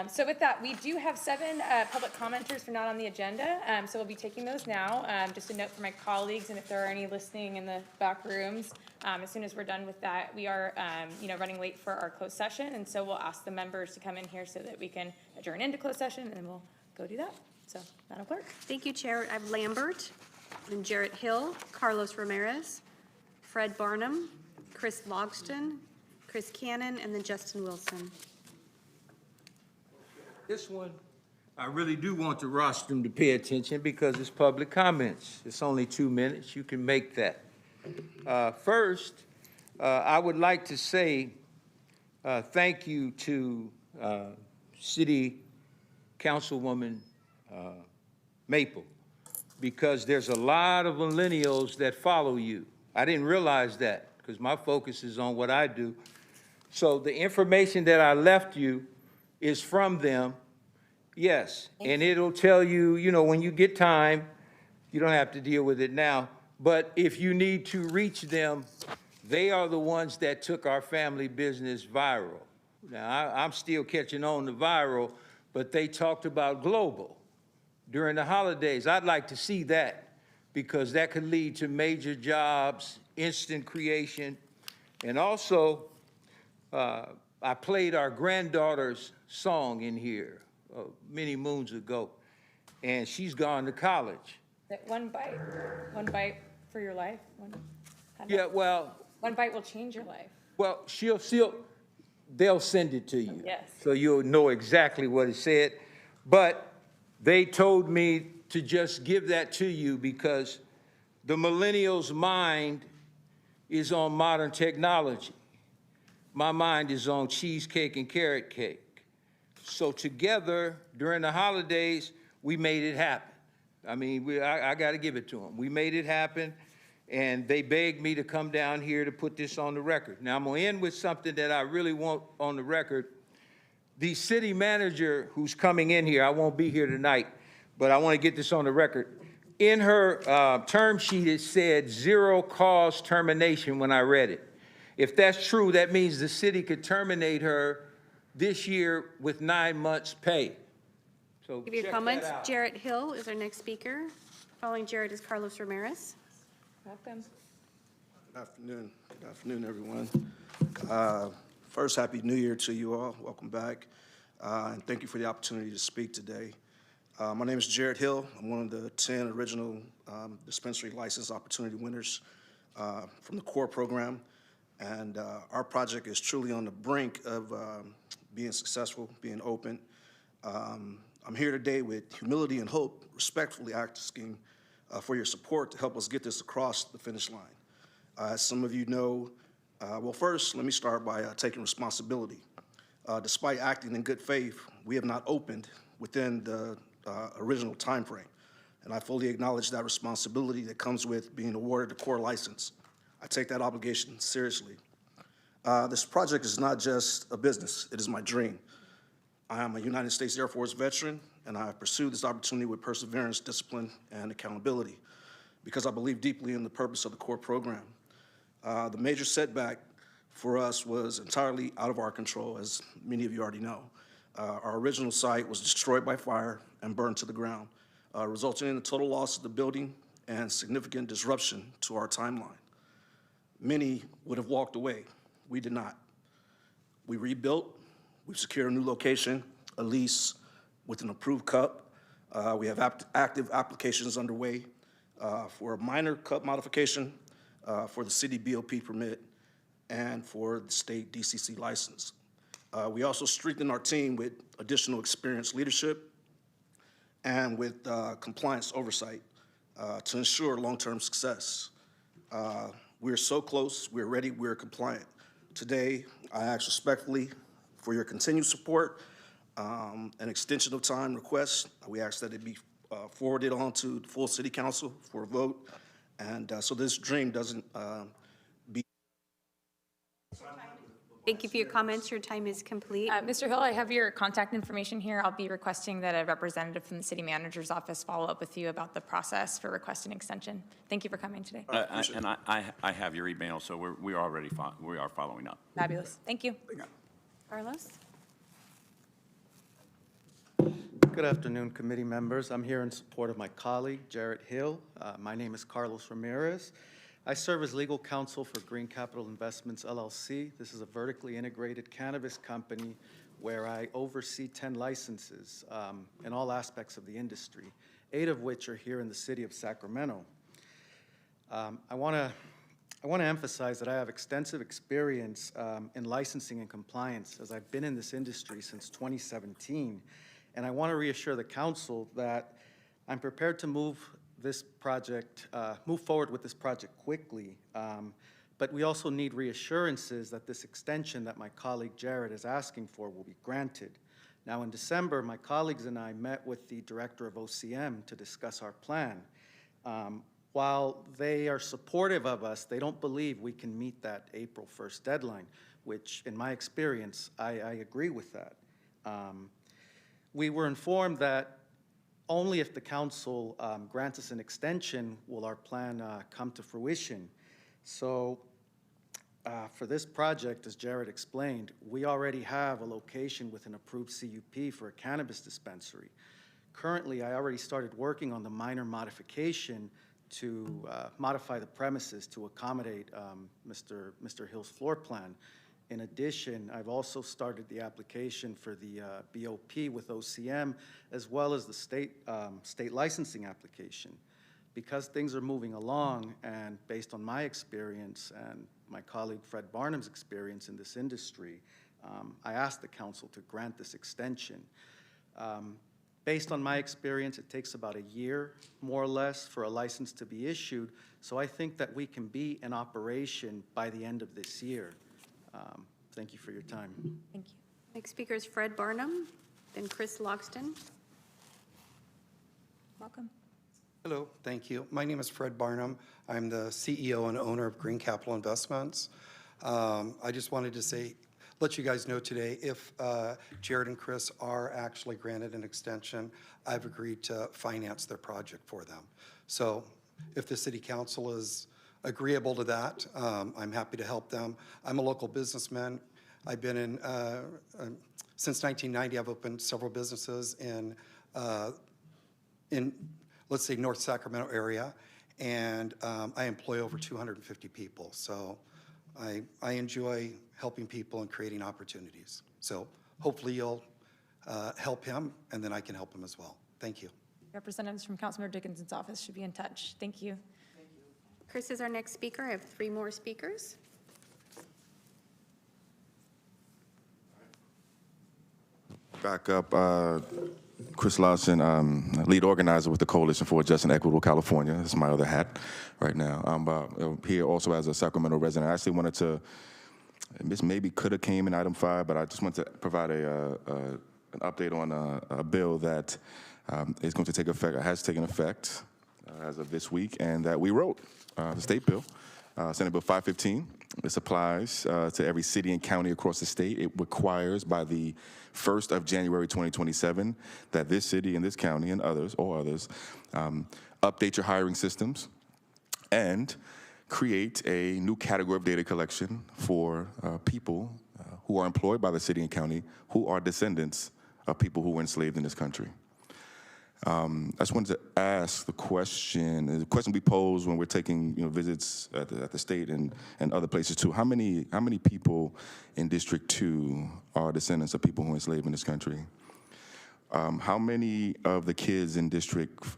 So with that, we do have 7 public commenters for not on the agenda, so we'll be taking those now. Just a note for my colleagues, and if there are any listening in the back rooms, as soon as we're done with that, we are running late for our closed session, and so we'll ask the members to come in here so that we can adjourn into closed session, and then we'll go do that. So, Madam Clerk. Thank you, Chair. I have Lambert, and Jarrett Hill, Carlos Ramirez, Fred Barnum, Chris Logston, Chris Cannon, and then Justin Wilson. This one, I really do want the rostrum to pay attention, because it's public comments. It's only 2 minutes. You can make that. First, I would like to say thank you to City Councilwoman Maple, because there's a lot of millennials that follow you. I didn't realize that, because my focus is on what I do. So the information that I left you is from them, yes, and it'll tell you, when you get time, you don't have to deal with it now, but if you need to reach them, they are the ones that took our family business viral. Now, I'm still catching on to viral, but they talked about global during the holidays. I'd like to see that, because that could lead to major jobs, instant creation, and also, I played our granddaughter's song in here many moons ago, and she's gone to college. That one bite for your life? Yeah, well. One bite will change your life. Well, they'll send it to you. Yes. So you'll know exactly what it said. But they told me to just give that to you, because the millennial's mind is on modern technology. My mind is on cheesecake and carrot cake. So together, during the holidays, we made it happen. I mean, I got to give it to them. We made it happen, and they begged me to come down here to put this on the record. Now, I'm going to end with something that I really want on the record. The city manager who's coming in here, I won't be here tonight, but I want to get this on the record. In her term sheet, it said 0 cause termination when I read it. If that's true, that means the city could terminate her this year with 9 months' pay. So Give your check comments. that out. Jarrett Hill is our next speaker. Following Jarrett is Carlos Ramirez. Welcome. Good afternoon. Good afternoon, everyone. First, Happy New Year to you all. Welcome back. And thank you for the opportunity to speak today. My name is Jarrett Hill. I'm one of the 10 original dispensary license opportunity winners from the CORE program. And our project is truly on the brink of being successful, being open. I'm here today with humility and hope, respectfully asking for your support to help us get this across the finish line. As some of you know, Well, first, let me start by taking responsibility. Despite acting in good faith, we have not opened within the original timeframe, and I fully acknowledge that responsibility that comes with being awarded a core license. I take that obligation seriously. This project is not just a business, it is my dream. I am a United States Air Force veteran, and I have pursued this opportunity with perseverance, discipline, and accountability because I believe deeply in the purpose of the core program. The major setback for us was entirely out of our control, as many of you already know. Our original site was destroyed by fire and burned to the ground, resulting in the total loss of the building and significant disruption to our timeline. Many would have walked away. We did not. We rebuilt, we've secured a new location, a lease with an approved CUP. We have active applications underway for a minor CUP modification, for the city BOP permit, and for the state DCC license. We also strengthened our team with additional experienced leadership and with compliance oversight to ensure long-term success. We're so close, we're ready, we're compliant. Today, I ask respectfully for your continued support, an extension of time request. We ask that it be forwarded on to the full city council for a vote, and so this dream doesn't be. Thank you for your comments. Your time is complete. Mr. Hill, I have your contact information here. I'll be requesting that a representative from the city manager's office follow up with you about the process for requesting extension. Thank you for coming today. I have your email, so we are following up. Fabulous. Thank you. Carlos? Good afternoon, committee members. I'm here in support of my colleague, Jarrett Hill. My name is Carlos Ramirez. I serve as legal counsel for Green Capital Investments, LLC. This is a vertically integrated cannabis company where I oversee 10 licenses in all aspects of the industry, 8 of which are here in the city of Sacramento. I want to emphasize that I have extensive experience in licensing and compliance, as I've been in this industry since 2017. And I want to reassure the council that I'm prepared to move forward with this project quickly. But we also need reassurances that this extension that my colleague Jared is asking for will be granted. Now, in December, my colleagues and I met with the director of OCM to discuss our plan. While they are supportive of us, they don't believe we can meet that April 1st deadline, which, in my experience, I agree with that. We were informed that only if the council grants us an extension will our plan come to fruition. So for this project, as Jared explained, we already have a location with an approved CUP for a cannabis dispensary. Currently, I already started working on the minor modification to modify the premises to accommodate Mr. Hill's floor plan. In addition, I've also started the application for the BOP with OCM, as well as the state licensing application. Because things are moving along, and based on my experience and my colleague Fred Barnum's experience in this industry, I asked the council to grant this extension. Based on my experience, it takes about a year, more or less, for a license to be issued, so I think that we can be in operation by the end of this year. Thank you for your time. Thank you. Next speaker is Fred Barnum, then Chris Logston. Welcome. Hello, thank you. My name is Fred Barnum. I'm the CEO and owner of Green Capital Investments. I just wanted to let you guys know today, if Jared and Chris are actually granted an extension, I've agreed to finance their project for them. So if the city council is agreeable to that, I'm happy to help them. I'm a local businessman. I've been in, since 1990, I've opened several businesses in let's say, North Sacramento area, and I employ over 250 people. So I enjoy helping people and creating opportunities. So hopefully you'll help him, and then I can help him as well. Thank you. Representatives from Councilmember Dickinson's office should be in touch. Thank you. Chris is our next speaker. I have 3 more speakers. Back up, Chris Lawson, lead organizer with the Coalition for a Just and Equitable California. This is my other hat right now. I'm here also as a Sacramento resident. I actually wanted to and this maybe could have came in item 5, but I just want to provide an update on a bill that is going to take effect, or has taken effect as of this week, and that we wrote, the state bill, Senate Bill 515. This applies to every city and county across the state. It requires by the 1st of January 2027 that this city and this county and others, update your hiring systems and create a new category of data collection for people who are employed by the city and county who are descendants of people who were enslaved in this country. I just wanted to ask the question we pose when we're taking visits at the state and other places too. How many people in District 2 are descendants of people who were enslaved in this country? How many of the kids in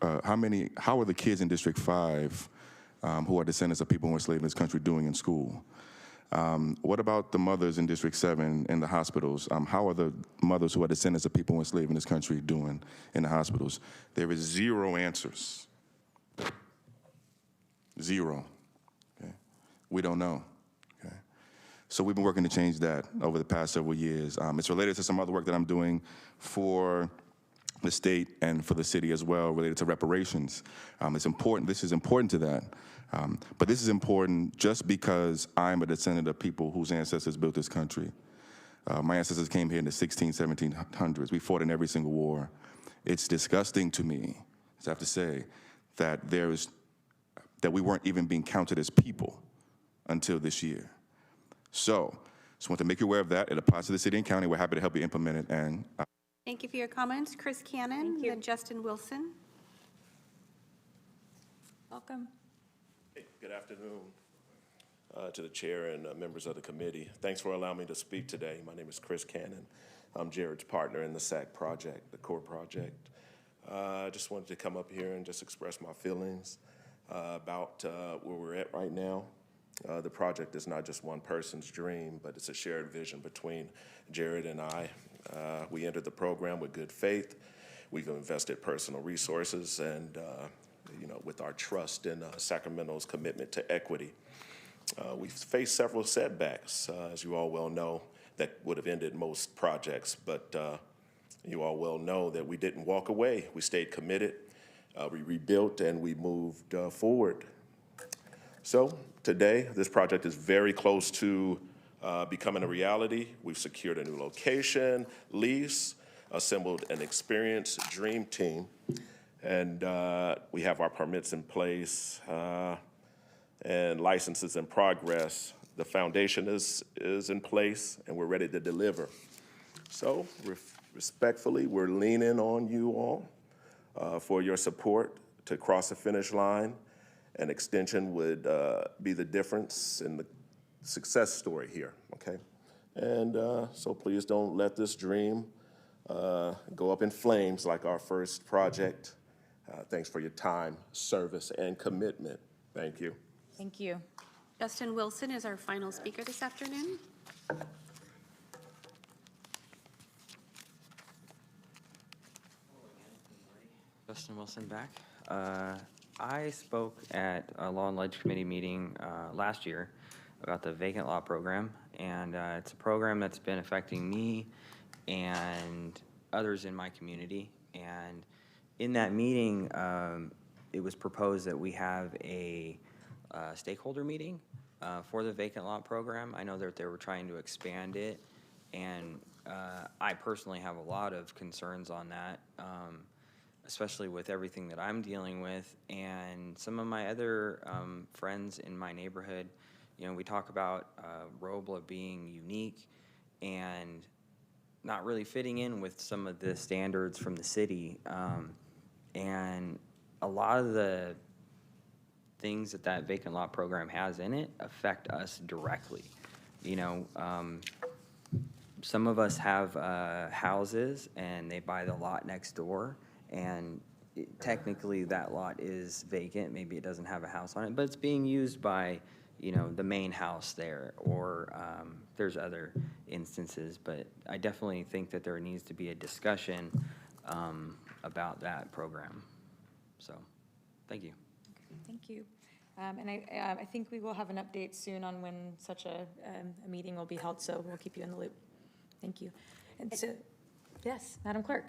how are the kids in District 5 who are descendants of people who were enslaved in this country doing in school? What about the mothers in District 7 in the hospitals? How are the mothers who are descendants of people who were enslaved in this country doing in the hospitals? There is 0 answers. 0. Okay? We don't know. Okay? So we've been working to change that over the past several years. It's related to some other work that I'm doing for the state and for the city as well, related to reparations. It's important. This is important to that. But this is important just because I'm a descendant of people whose ancestors built this country. My ancestors came here in the 1700s. We fought in every single war. It's disgusting to me, I have to say, that we weren't even being counted as people until this year. So, just want to make you aware of that. It applies to the city and county. We're happy to help you implement it. And Thank you for your comments. Chris Cannon, then Justin Wilson. Welcome. Good afternoon to the chair and members of the committee. Thanks for allowing me to speak today. My name is Chris Cannon. I'm Jared's partner in the SAC project, the core project. I just wanted to come up here and just express my feelings about where we're at right now. The project is not just one person's dream, but it's a shared vision between Jared and I. We entered the program with good faith. We've invested personal resources and with our trust in Sacramento's commitment to equity. We've faced several setbacks, as you all well know, that would have ended most projects, but you all well know that we didn't walk away. We stayed committed, we rebuilt, and we moved forward. So today, this project is very close to becoming a reality. We've secured a new location, lease, assembled an experienced dream team, and we have our permits in place and licenses in progress. The foundation is in place, and we're ready to deliver. So respectfully, we're leaning on you all for your support to cross the finish line. An extension would be the difference in the success story here, okay? And so please don't let this dream go up in flames like our first project. Thanks for your time, service, and commitment. Thank you. Thank you. Justin Wilson is our final speaker this afternoon. Justin Wilson back. I spoke at a Law and Ledge Committee meeting last year about the vacant lot program, and it's a program that's been affecting me and others in my community. And in that meeting, it was proposed that we have a stakeholder meeting for the vacant lot program. I know that they were trying to expand it, and I personally have a lot of concerns on that, especially with everything that I'm dealing with and some of my other friends in my neighborhood. You know, we talk about Robla being unique and not really fitting in with some of the standards from the city. And a lot of the things that vacant lot program has in it affect us directly. You know, some of us have houses and they buy the lot next door, and technically that lot is vacant. Maybe it doesn't have a house on it, but it's being used by, you know, the main house there, or there's other instances. But I definitely think that there needs to be a discussion about that program. So, thank you. Thank you. And I think we will have an update soon on when such a meeting will be held, so we'll keep you in the loop. Thank you. And so, yes, Madam Clerk.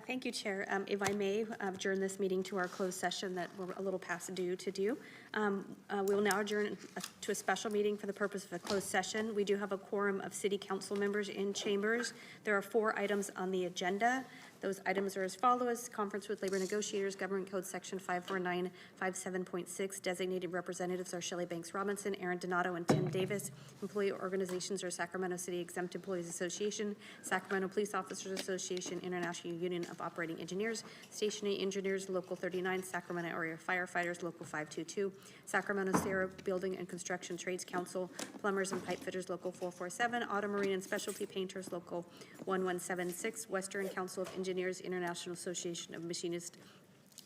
Thank you, Chair. If I may, adjourn this meeting to our closed session that we're a little past due to do. We will now adjourn to a special meeting for the purpose of a closed session. We do have a quorum of city council members in chambers. There are 4 items on the agenda. Those items are as follows: conference with labor negotiators, Government Code Section 54957.6. Designated representatives are Shelley Banks Robinson, Aaron Donato, and Tim Davis. Employee organizations are Sacramento City Exempt Employees Association, Sacramento Police Officers Association, International Union of Operating Engineers, Stationary Engineers, Local 39, Sacramento Area Firefighters, Local 522, Sacramento Sierra Building and Construction Trades Council, Plumbers and Pipe Fitters, Local 447, Auto Marine and Specialty Painters, Local 1176, Western Council of Engineers, International Association of Machinists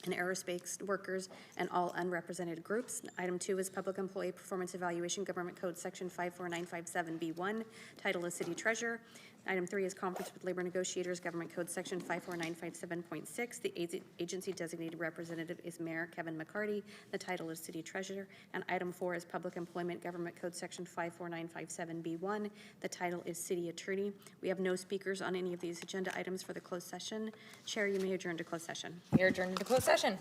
and Aerospace Workers, and all unrepresented groups. Item 2 is Public Employee Performance Evaluation, Government Code Section 54957B1, title is City Treasurer. Item 3 is Conference with Labor Negotiators, Government Code Section 54957.6. The agency designated representative is Mayor Kevin McCarty. The title is City Treasurer. And item 4 is Public Employment, Government Code Section 54957B1. The title is City Attorney. We have no speakers on any of these agenda items for the closed session. Chair, you may adjourn to closed session. We are adjourned to closed session.